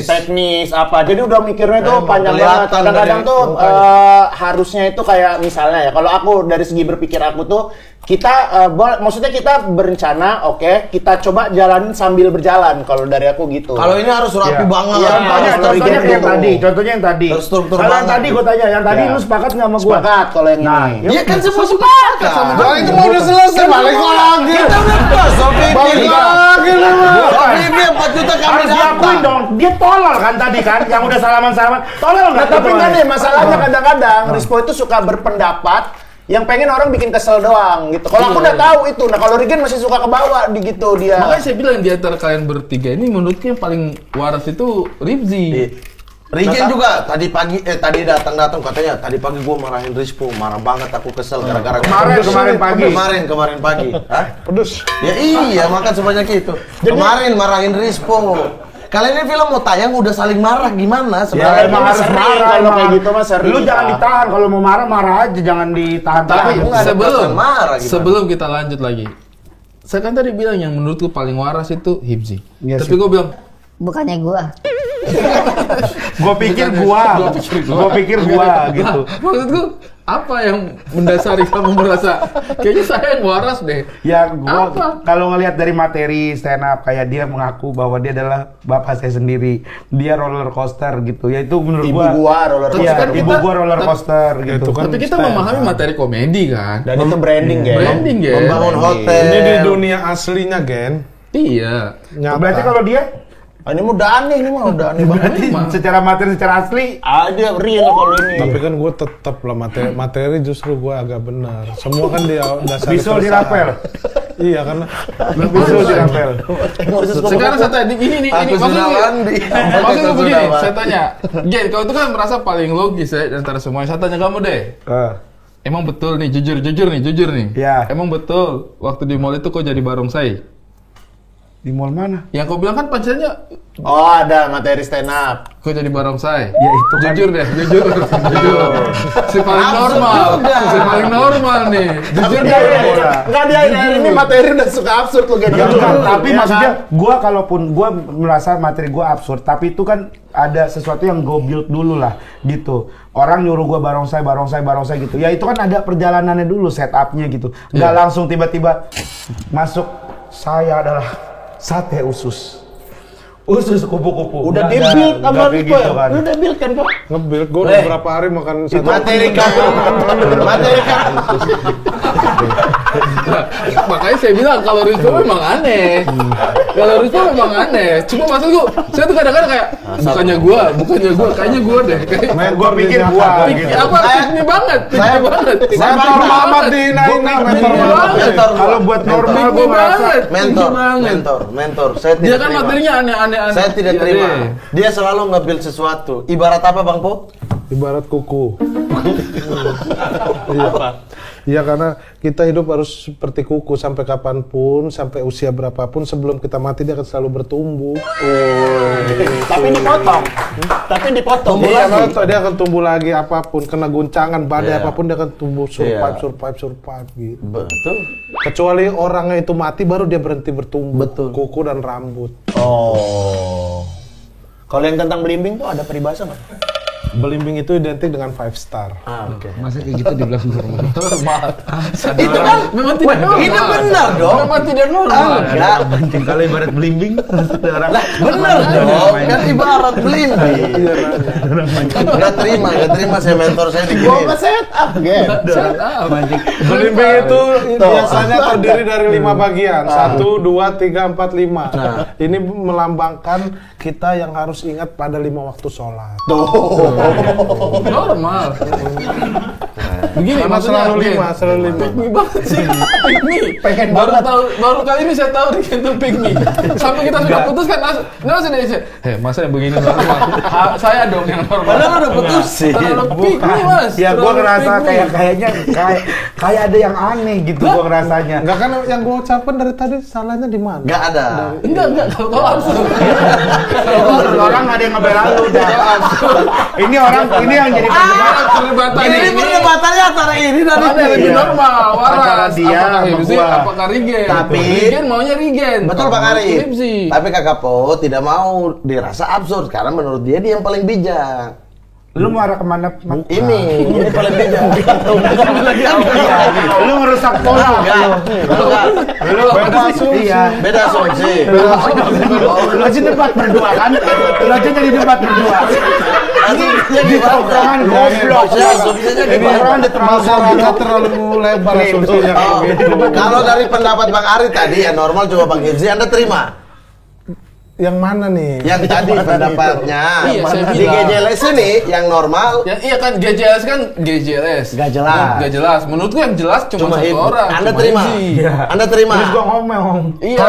Teknis apa. Jadi udah mikirnya tuh panjang banget. kelihatan Kadang-kadang dari tuh mukanya. harusnya itu kayak misalnya ya, kalau aku dari segi berpikir aku tuh kita maksudnya kita berencana, oke, kita coba jalanin sambil berjalan kalau dari aku gitu. Kalau ini harus rapi banget. Iya, Contohnya yang tadi, Terstruktur Kalau yang banget. tadi gue tanya, yang tadi Ya. lu sepakat nggak sama gue? Sepakat kalau yang Nah, ini. Iya kan semua sepakat. Wah, itu mau udah selesai balik lagi. Kita udah pas, Sofivi. Balik lagi lu. Sofivi 4 juta kami harus diakuin datang. dong, dia tolol kan tadi kan, yang udah salaman-salaman, tolol nggak? Nah, tapi enggak deh, masalahnya Oh. kadang-kadang Rispo itu suka berpendapat yang pengen orang bikin kesel doang gitu. Kalau aku udah tahu itu. Nah, kalau Regen masih suka ke bawah di gitu dia. Makanya saya bilang di antara kalian bertiga ini menurutku yang paling waras itu Ribzi. Rigen juga tadi pagi tadi datang katanya tadi pagi gua marahin Rispo, marah banget aku kesel gara-gara Kemarin pagi. Kemarin pagi. Hah? Pedus. Ya iya, makan sebanyak itu. Kemarin marahin Rispo. Kalian ini film mau tayang udah saling marah gimana Ya sebenarnya? emang harus sering, marah kalau emang. kayak gitu mah sering, Lu jangan Pak. ditahan, kalau mau marah aja, jangan ditahan. Tapi nggak ada sebelum perasaan marah gimana? sebelum kita lanjut lagi, saya kan tadi bilang yang menurutku paling waras itu Hibzi. Iya Tapi sih. gue bilang Bukannya gua. Gue pikir gua gitu. Maksudku apa yang mendasari kamu merasa kayaknya saya yang waras deh? Ya gua Apa? kalau ngelihat dari materi stand up kayak dia mengaku bahwa dia adalah bapak saya sendiri. Dia roller coaster gitu. Ya itu menurut Ibu gua. gua roller Tapi Iya, kan ibu kita- gua roller coaster gitu. Itu kan Tapi kita stand memahami up. materi komedi kan. Dan itu branding ya. Branding ya. Membangun hotel. Ini di dunia aslinya, Gen. Iya. Nyata. Berarti kalau dia Ini mau udah aneh, ini mah udah aneh banget. secara materi secara asli Ada real kalau ini. Tapi kan gue tetap lah materi justru gue agak benar. Semua kan dia dasar visual dirapel. Iya karena Visual dirapel. Sekarang saya tanya ini Aku maksudnya sudah mandi. maksudnya Aku begini, sudah mandi. saya tanya, Gen, kau itu kan merasa paling logis ya antara semuanya. Saya tanya kamu deh, emang betul nih, jujur nih. Iya. Emang betul waktu di mall itu kau jadi barongsai? Di mall mana? Yang kau bilang kan pacarnya Oh, ada materi stand up. kau jadi barongsai. Ya itu kan. Jujur deh, jujur. Si paling normal, si paling normal nih. Jujur Dia deh. enggak dia ini materi udah suka absurd loh Gen. Ya, enggak, tapi Iya maksudnya kan? gua kalaupun gua merasa materi gua absurd, tapi itu kan ada sesuatu yang go build dulu lah gitu. Orang nyuruh gua barongsai gitu. Ya itu kan ada perjalanannya dulu, setupnya gitu. Nggak Iya. langsung tiba-tiba masuk saya adalah sate usus kupu-kupu. Udah Nggak, di-build nggak sama kayak Rispo gitu ya? kan. Udah build kan kok? nge-build gue udah berapa hari makan satu. Materi kamu. Makanya saya bilang kalau Rizko memang aneh. Kalau Rizko memang aneh. Cuma maksudku, saya tuh kadang-kadang kayak bukannya gua, kayaknya gua deh. Kayak, Gua pikir gua gitu. apa ini banget, Saya- banget. saya Mentor Muhammad dihinain nah, mentor Tinggi Muhammad. banget. Mentor gua. Kalau buat normal Tinggi gua merasa banget, Mentor, tinggi banget. mentor. Saya Dia tidak kan terima. materinya aneh-aneh. Saya tidak Iya terima. deh. Dia selalu nge-build sesuatu. Ibarat apa, Bang Po? Ibarat kuku. Iya karena kita hidup harus seperti kuku sampai kapanpun, sampai usia berapapun, sebelum kita mati dia akan selalu bertumbuh. Tapi dipotong. Tapi dipotong. Iya, dia akan tumbuh lagi apapun, kena guncangan, badai apapun dia akan tumbuh survive gitu. Betul. Kecuali orangnya itu mati baru dia berhenti bertumbuh. Betul. Kuku dan rambut. Oh. Kalau yang tentang belimbing tuh ada peribahasa nggak? Belimbing itu identik dengan 5 star. Oke. Masa kayak gitu dibilang normal? Itu kan memang tidak normal. Ini benar dong. Memang tidak normal. Enggak. Kalau ibarat belimbing, Lah, benar dong. Kan ibarat belimbing. Enggak terima saya mentor saya digini. Gua set up, Belimbing itu biasanya terdiri dari 5 bagian. 1, 2, 3, 4, 5. Ini melambangkan kita yang harus ingat pada 5 waktu sholat. Normal. Begini Karena maksudnya selalu 5. Pick me banget sih. Pick me. Baru kali ini saya tahu Rigen tuh pick me. Sampai kita sudah putus kan, sudah dia. Masa yang begini normal? Saya dong yang normal. Padahal udah putus sih. Pick me mas. ya gua ngerasa kayaknya ada yang aneh gitu gua ngerasanya. Enggak kan yang gua ucapkan dari tadi salahnya di mana? Enggak ada. Enggak. Kalau absurd. Orang ada yang ngebela lu dah. Ini yang jadi Perdebatan Ini perdebatannya antara ini dan mana yang lebih ini. normal? Antara Waras. dia Apakah sama Hibzi, gua. apakah Rigen? Tapi- Rigen maunya Rigen. Betul Pak Kalau Ari. Hibzi. Tapi Kakak Po tidak mau dirasa absurd karena menurut dia yang paling bijak. Lu mau arah kemana? Ini paling bijak. Lu merusak pola. Lu Beda asumsi. Iya. beda asumsi. Lu aja debat berdua kan? Lu aja jadi debat berdua. Jadi Jangan goblok. asumsinya Ini gimana? orang udah terlalu Masyarakat terlalu lebar asumsinya kayak Oh, gitu. kalau dari pendapat Bang Ari tadi ya normal, coba Bang Hibzi Anda terima. Yang mana nih? Yang tadi pendapatnya Iya, saya di bilang. GJLS ini yang normal Ya, iya kan GJLS kan GJLS. Gak jelas. Gak jelas. Menurutku yang jelas cuma satu Hibzi. orang. Anda cuma terima. Hibzi. Anda terima. Terus gua ngomong. Iya.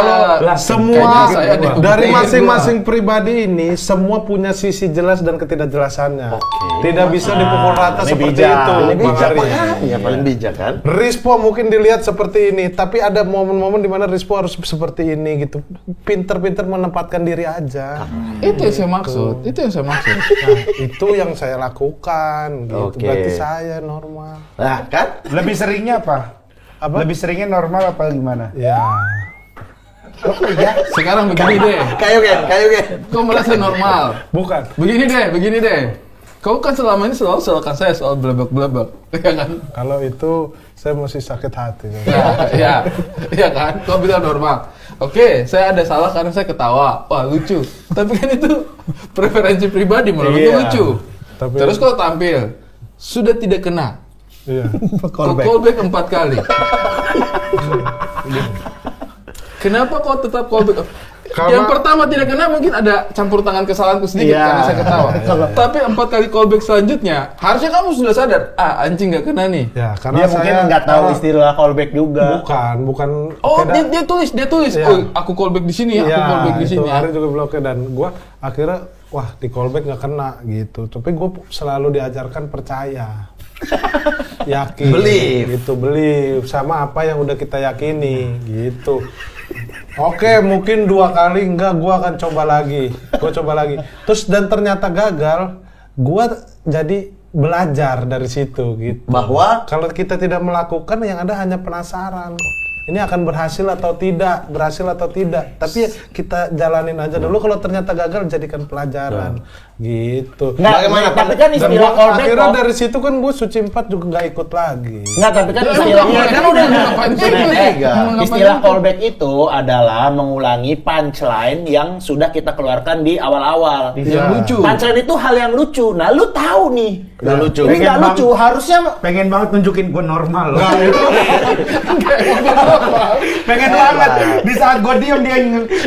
Semua Kayaknya saya dari deh. masing-masing pribadi ini semua punya sisi jelas dan ketidakjelasannya. Tidak bisa dipukul rata ini seperti bijak. itu. Ini Bang bijak Ari. makanya paling bijak kan. Rispo mungkin dilihat seperti ini, tapi ada momen-momen di mana Rispo harus seperti ini gitu. Pinter-pinter menempatkan diri aja. Itu yang saya maksud. Nah, itu yang saya lakukan gitu. Oke. Berarti saya normal. Nah, kan? Lebih seringnya apa? Apa? Lebih seringnya normal apa gimana? Ya. Sekarang begini deh. Kayu kan. Kau merasa normal. Bukan. Begini deh. Kau kan selama ini selalu salahkan saya soal blebek-blebek. Ya kan? Kalau itu saya masih sakit hati. Ya kan? Kau bilang normal. Oke, saya ada salah karena saya ketawa. Wah, lucu. Tapi kan itu preferensi pribadi, menurutku Iya. lucu. Tapi- Terus kau tampil, sudah tidak kena. Iya. Kau callback 4 kali. Kenapa kau tetap callback? Karena- Yang pertama tidak kena mungkin ada campur tangan kesalahanku sedikit Iya. karena saya ketawa. Tapi 4 kali callback selanjutnya, harusnya kamu sudah sadar, anjing nggak kena nih. Ya, karena Dia mungkin saya nggak tahu istilah callback juga. bukan. Oh, tidak- dia tulis. Iya. Oh, aku callback di sini, aku callback di sini. itu Ari juga blokir dan gua akhirnya wah di callback nggak kena gitu. Tapi gua selalu diajarkan percaya, yakin, believe sama apa yang udah kita yakini gitu. Oke, mungkin 2 kali enggak, gua akan coba lagi. Terus dan ternyata gagal, gua jadi belajar dari situ gitu. Bahwa Kalau kita tidak melakukan, yang ada hanya penasaran. Ini akan berhasil atau tidak. Tapi ya kita jalanin aja dulu. Kalau ternyata gagal, jadikan pelajaran. Gitu. Nggak, Bagaimana? tapi kan Dan istilah gua callback akhirnya kok. dari situ kan gue Suci 4 juga nggak ikut lagi. Nggak, tapi kan istilahnya kan udah istilah callback itu adalah mengulangi punchline yang sudah kita keluarkan di awal-awal. Yang lucu. Punchline itu hal yang lucu. Nah, lu tahu nih. Nggak lucu. Ini nggak lucu. Harusnya Pengen banget nunjukin gue normal loh. Nah, itu Pengen banget. Di saat gue diem dia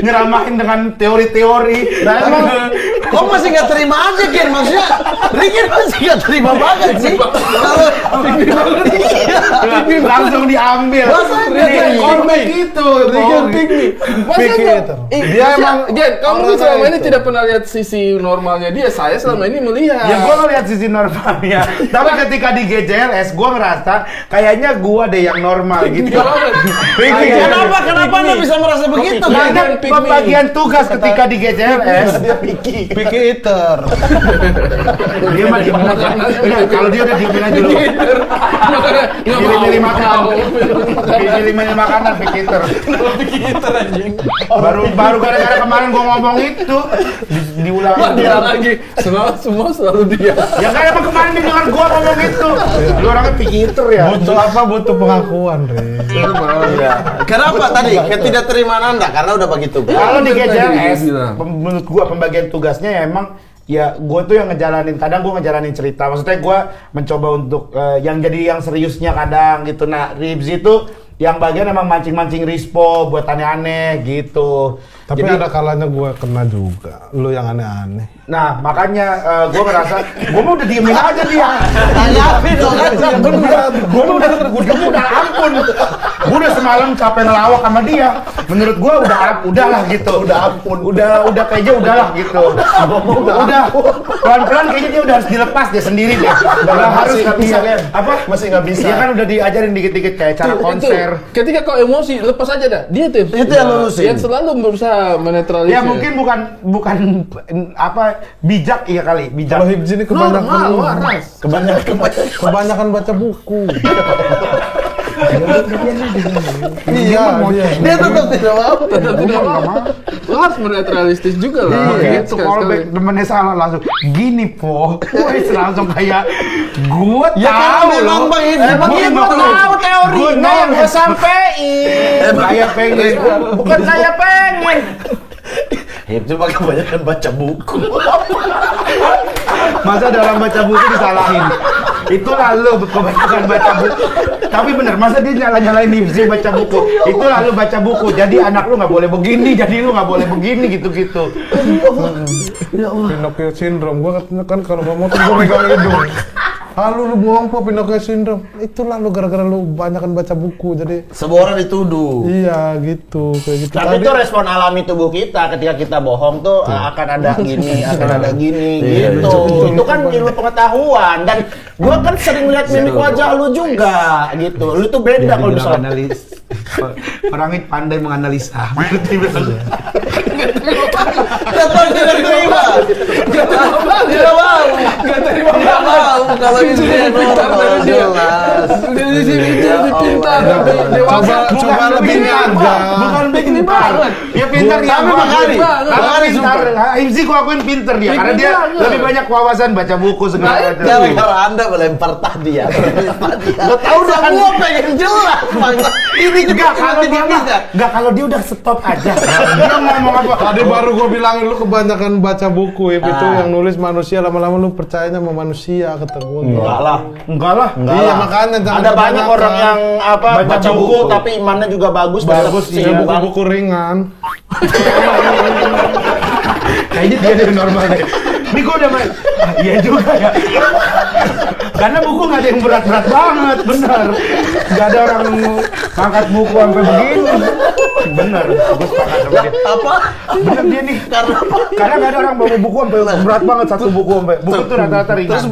nyeramahin dengan teori-teori. Nah, emang kok masih nggak terima aja, Ken? Maksudnya Rigen masih nggak terima banget sih. Langsung diambil. Masa Ini dia callback gitu. Rigen Pygmy. Picky eater. Dia emang kamu selama ini tidak pernah lihat sisi normalnya dia. Saya selama ini melihat. Ya gua ngeliat sisi normalnya. Tapi ketika di GJLS gua ngerasa kayaknya gua deh yang normal gitu. Kenapa Anda bisa merasa begitu? Karena pembagian tugas ketika di GJLS Dia picky. Picky eater. dia mah diem aja. Kalau dia udah diemin aja dulu. Milih-milih makanan. Milih-milih makanan pikir. Baru gara-gara kemarin gua ngomong itu diulang dia lagi. Semua selalu dia. Ya kan emang kemarin dengar gua ngomong itu. Lu orangnya pikir ya. Butuh apa? Butuh pengakuan, Re. Kenapa tadi ketidakterimaan Anda? Karena udah begitu. Kalau di GJLS, menurut gua pembagian tugasnya ya emang ya gue tuh yang ngejalanin, kadang gue ngejalanin cerita, maksudnya gue mencoba untuk yang jadi yang seriusnya kadang gitu. Nah Ribs itu yang bagian emang mancing-mancing Rispo buat aneh-aneh gitu. Tapi jadi, ada kalanya gue kena juga, lu yang aneh-aneh. Nah makanya gue ngerasa gue mau udah diemin aja dia. Tanggapin dong kan. Gue udah ampun. Gue udah semalam capek ngelawak sama dia. Menurut gue udahlah gitu. Udah ampun. Udah kayaknya udahlah gitu. Udah pelan-pelan kayaknya dia udah harus dilepas dia sendiri deh. Udah harus nggak bisa apa? Masih nggak bisa. Dia kan udah diajarin dikit-dikit kayak cara konser. Ketika kau emosi, lepas aja dah. Dia tuh. Itu yang lurusin. Yang selalu berusaha menetralisir. Ya mungkin bukan apa bijak iya kali. Bijak. Kalau Hibs ini kebanyakan waras. kebanyakan baca buku. Iya, Dia tetap tidak mau. Lo harus menetralistis juga lah. Itu callback temennya salah langsung. Gini po, langsung kayak gue tahu memang loh. Bang Hibs Gue tahu teorinya yang gue sampein. Kayak pengen, bukan saya pengen. Hibs cuma kebanyakan baca buku. Masa dalam baca buku disalahin? Itu lalu kebanyakan baca buku. Tapi bener, masa dia nyalain Hibs baca buku? Itu lalu baca buku. Jadi anak lu nggak boleh begini, jadi lu nggak boleh begini gitu-gitu. Pinocchio syndrome. Gua kan kalau ngomong tuh gua megang hidung. Lalu lu bohong po Pinocchio syndrome. Itu lalu gara-gara lu banyakan baca buku. Jadi Semua orang dituduh. iya gitu, kayak gitu. Tapi itu respon alami tubuh kita ketika kita bohong tuh akan ada gini, akan ada gini gitu. Itu kan ilmu pengetahuan dan gua kan sering lihat mimik wajah lu juga gitu. Lu tuh beda kalau misalnya analis. Orang itu pandai menganalisa. Tetap tidak terima. Tidak mau kalau ini dia normal jelas. Dari sini dia lebih pintar, lebih dewasa. Coba lebih aja. Bukan begini banget. Dia pintar dia. Tapi makanya pintar. Hibs gua akuin pintar dia karena dia lebih banyak wawasan baca buku segala macam. Gara-gara Anda melempar tadi ya. Lo tahu semua pengen jelas. Ini juga kalau dia udah stop aja. Dia ngomong apa? Tadi baru gua bilangin lu kebanyakan baca buku, itu yang nulis manusia, lama-lama lu percayanya sama manusia kata gua. Enggak lah. Iya makanya jangan ada banyak kebanyakan. orang yang baca buku tapi imannya juga bagus. Iya, buku-buku ringan. Kayaknya dia dari normal deh. Ini gua udah main. Iya juga ya. Karena buku nggak ada yang berat-berat banget, benar. Nggak ada orang ngangkat buku sampai begini. Benar, gue sepakat sama dia. Apa? Benar dia nih. Karena nggak ada orang bawa buku sampai berat banget satu buku sampai. Buku itu rata-rata ringan.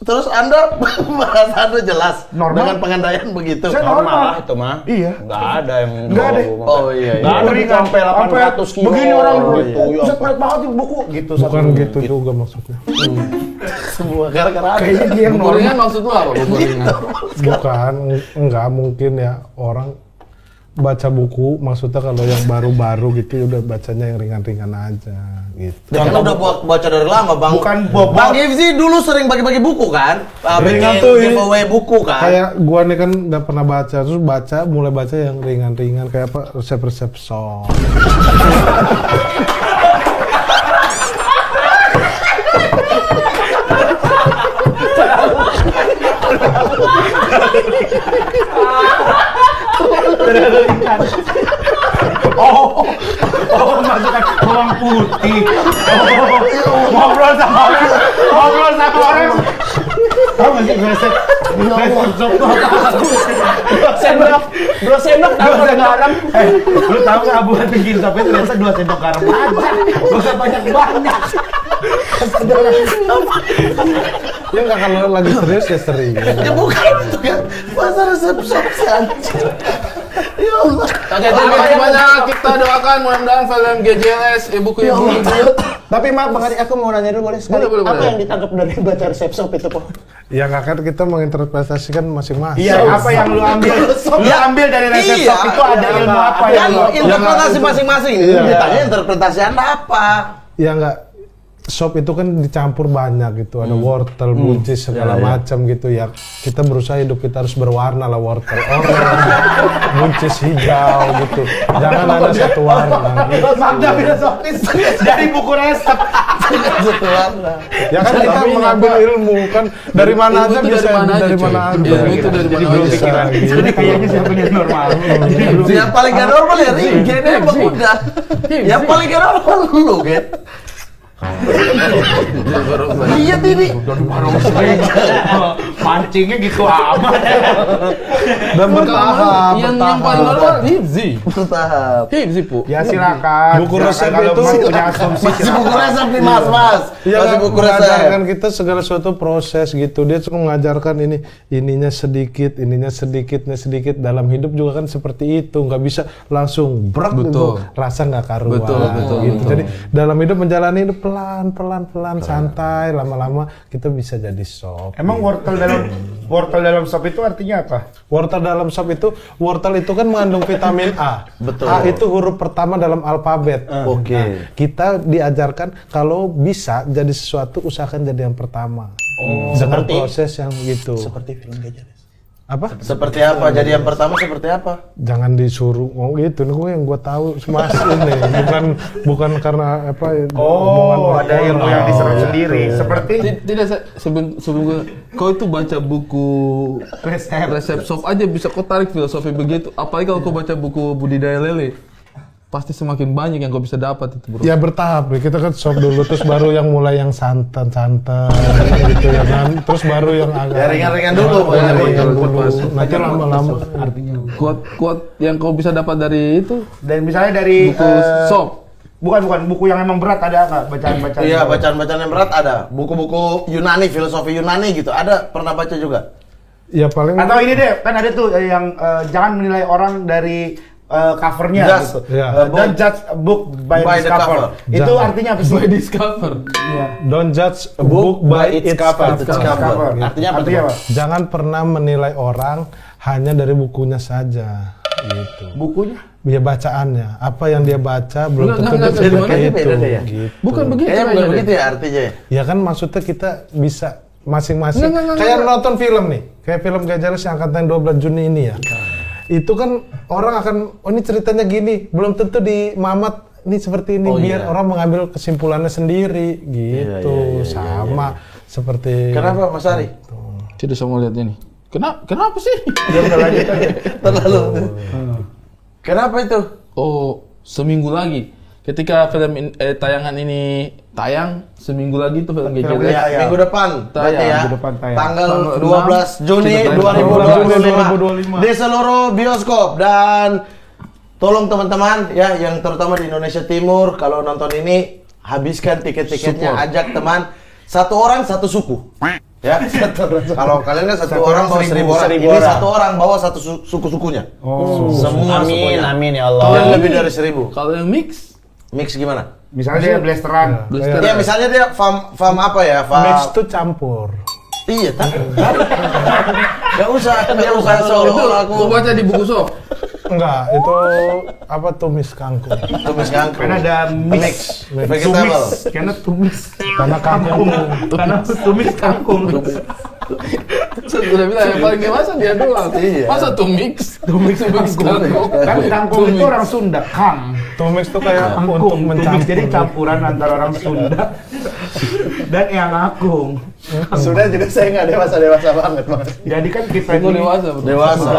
Terus Anda bahasa Anda jelas Normal. dengan pengandaian begitu. Saya normal lah itu mah. Iya. Nggak ada yang Nggak ada. Oh iya. Nggak ada Buku sampai 800 kilo. Begini orang gitu. Buset berat banget nih buku gitu. Bukan gitu juga maksudnya. Semua gara-gara ada. Kayaknya dia yang Buku normal. ringan maksud lu apa? Buku ringan. Bukan, enggak mungkin ya orang baca buku, maksudnya kalau yang baru-baru gitu udah bacanya yang ringan-ringan aja gitu. Dan kan udah baca dari lama Bang. Bukan bobot. Bang Hibs dulu sering bagi-bagi buku kan? Ringan Bikin tuh, giveaway buku kan? Kayak gua nih kan udah pernah baca, terus mulai baca yang ringan-ringan kayak apa, resep-resep song. Oh, masukkan bawang putih. Ngobrol sama orang. Tahu nggak sih resep Dua sendok tahu garam. Lu tahu nggak abuan bikin sop itu ternyata 2 sendok garam aja. Gak usah banyak-banyak. Ya nggak, kalau lagi serius ya sering. Ya bukan itu kan. Masa resep sop sih anjir. Ya Allah. Oke, terima kasih banyak. Kita doakan mudah-mudahan film GJLS ibu-ibu. Tapi maaf Bang Ari, aku mau nanya dulu boleh sekali. Boleh. Apa yang ditangkap dari baca resep sop itu, Po? Ya nggak kan kita menginterpretasikan masing-masing. Iya, apa yang lu ambil? Lu ambil dari resep Iya. sop itu ada ilmu apa Kan yang lu? interpretasi masing-masing. Iya. Ditanya interpretasi Anda apa? Ya nggak, sop itu kan dicampur banyak gitu, ada wortel, buncis segala macam gitu ya. Kita berusaha hidup kita harus berwarna lah, wortel oranye, buncis hijau gitu. Jangan ada satu warna. Magda filosofis dari buku resep. Satu warna. Ya kan kita mengambil ilmu kan dari mana aja bisa, dari mana aja. Ilmu itu dari mana aja. Bisa, gitu. Ini kayaknya siapa yang normal? Yang paling gak normal ya Ringgit ini emang udah. Yang paling gak normal lu, Get. Lihat ini. Mancingnya gitu amat. Dan bertahap, Yang paling normal Hibzi. Bertahap. Hibzi, Bu. Ya silakan. Buku Silakan resep kalau itu- Mas punya asumsi. Masih buku resep nih Mas. Iya, Masih buku resep. mengajarkan kita segala sesuatu proses gitu. Dia cuma mengajarkan ininya sedikit, ininya sedikit. Dalam hidup juga kan seperti itu, nggak bisa langsung berat gitu, rasa nggak karuan. Betul. Gitu. Jadi dalam hidup menjalani hidup pelan, santai, lama-lama kita bisa jadi sop. Emang wortel dalam sop itu artinya apa? Wortel itu kan mengandung vitamin A. Betul. A itu huruf pertama dalam alfabet. Oke. Nah, kita diajarkan kalau bisa jadi sesuatu usahakan jadi yang pertama. Dengan proses yang gitu. Seperti film Gajah. Apa? Seperti apa? Jadi yang pertama seperti apa? Jangan disuruh gitu. Nih gue yang gue tahu mas ini bukan karena apa. Oh, ada ilmu yang diserap gitu. sendiri. Seperti Tidak, sebelum gue, kau itu baca buku resep sop aja bisa kau tarik filosofi begitu. Apalagi kalau kau baca buku budidaya lele, pasti semakin banyak yang kau bisa dapat itu, bro. Ya bertahap, kita kan sop dulu, terus baru yang mulai yang santan gitu ya kan, terus baru yang agak Ya ringan-ringan dulu, ringan dulu. Nanti lama-lama Kuat yang kau bisa dapat dari itu dan misalnya dari buku sop. bukan buku yang emang berat ada nggak bacaan-bacaan? Iya, bacaan-bacaan yang berat ada. Buku-buku Yunani, filosofi Yunani gitu. Ada, pernah baca juga? ya paling Atau ini deh, kan ada tuh yang jangan menilai orang dari covernya Just, gitu. ya. Don't judge a book by By its the cover. cover. Itu Jangan. artinya apa sih? By discover. Iya. don't judge a book by its cover. Its cover. Artinya apa? Artinya apa? Jangan pernah menilai orang hanya dari bukunya saja gitu. Bukunya? Ya bacaannya, apa yang dia baca belum tentu Enggak, dia dari seperti mana? itu. Beda deh ya? Gitu. Bukan begitu. Kayaknya bukan kayaknya. begitu ya artinya. Ya kan maksudnya kita bisa masing-masing. Enggak, Kayak nonton film nih, kayak film Gajales yang angkatan 12 Juni ini ya. Itu kan orang akan, oh ini ceritanya gini, belum tentu di Mamat ini seperti ini, biar orang mengambil kesimpulannya sendiri gitu. Sama seperti. Kenapa Mas Ari? Tidak sama lihat ini. Kenapa sih? Dia udah lanjut aja. Terlalu. Kenapa itu? Oh, seminggu lagi. Ketika tayangan ini tayang, seminggu lagi tuh film GJLS. Ya, minggu depan. Berarti ya. minggu depan tayang. Tanggal Tanggal 12 Juni Kita 2025 di seluruh bioskop. Dan tolong teman-teman ya yang terutama di Indonesia Timur kalau nonton ini habiskan tiket-tiketnya, ajak teman, satu orang satu suku. Ya, kalau kalian kan satu orang bawa 1.000 orang, ini orang. satu orang bawa satu suku-sukunya. Semua Amin, sukunya. amin ya Allah. Kalian lebih dari 1.000. Kalau yang mix, Mix gimana? Misalnya dia blasteran. blaster. Ya misalnya dia farm apa ya? Mix itu campur. Iya, tapi gak usah, dia bukan solo aku. Gua baca di buku sop. Enggak, itu apa tumis kangkung. Tumis kangkung. Karena ada mix. Vegetable. Karena tumis. Karena kangkung. Karena tumis kangkung. Sudah bilang yang paling dewasa dia doang. Iya. Masa tuh mix kangkung. Kan kangkung itu orang Sunda, Kang. Tumis itu kayak untuk Kangkung, tumis mencampur. jadi campuran antara orang Sunda dan yang akung. Sudah juga saya nggak dewasa banget, Bang. Jadi kan kita Itu ini dewasa, bro. Dewasa.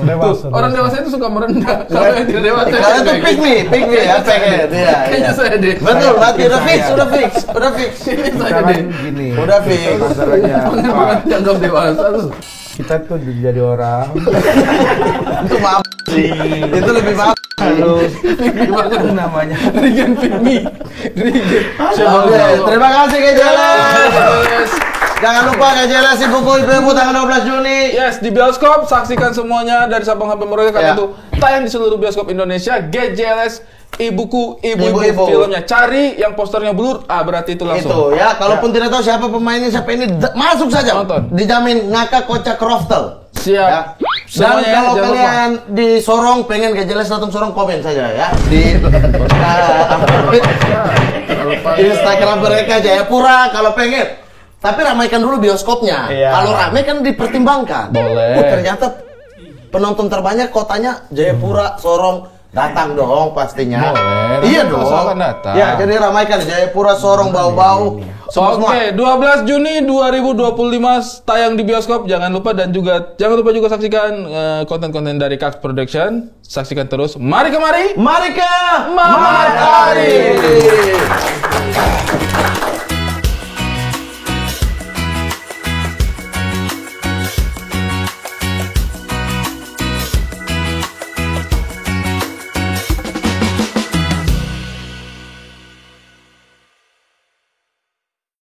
Dewasa. Orang dewasa itu suka merendah. Kalau yang tidak dewasa. Kalian tuh pick me ya, pengen. Iya. Kayaknya saya deh. Betul, berarti udah fix. Ini saya sekarang deh. gini. Udah fix. Masalahnya Jangan Pak. dianggap dewasa terus. Kita tuh jadi orang. Itu maaf sih. Itu lebih maaf. Gimana namanya? Regen Fitmi. Oke, terima kasih Gejeles. Jangan lupa Gejeles si buku ibu tanggal 12 Juni. Yes, di bioskop saksikan semuanya dari Sabang sampai Merauke karena Ya. itu tayang di seluruh bioskop Indonesia. GJLS ibuku ibu-ibu Ibu-ibu. filmnya. Cari yang posternya blur, berarti itu langsung. Itu ya, kalaupun tidak tahu siapa pemainnya siapa ini masuk saja. Nonton. Dijamin ngakak kocak Croftel. Siap. Ya. Dan Semuanya kalau jangan kalian di Sorong pengen Gejeles datang Sorong komen saja ya di Instagram mereka Jayapura kalau pengen. Tapi ramaikan dulu bioskopnya. Iya. Kalau ramai kan dipertimbangkan. Boleh. Oh, ternyata penonton terbanyak kotanya Jayapura, Sorong. Datang dong pastinya. Boleh, Iya nanti dong. asalkan datang. Ya, jadi ramaikan Jayapura, Sorong, Bau-Bau. Oke, 12 Juni 2025 tayang di bioskop. Jangan lupa jangan lupa juga saksikan konten-konten dari Kax Production. Saksikan terus. Mari kemari. Mari ke Matahari.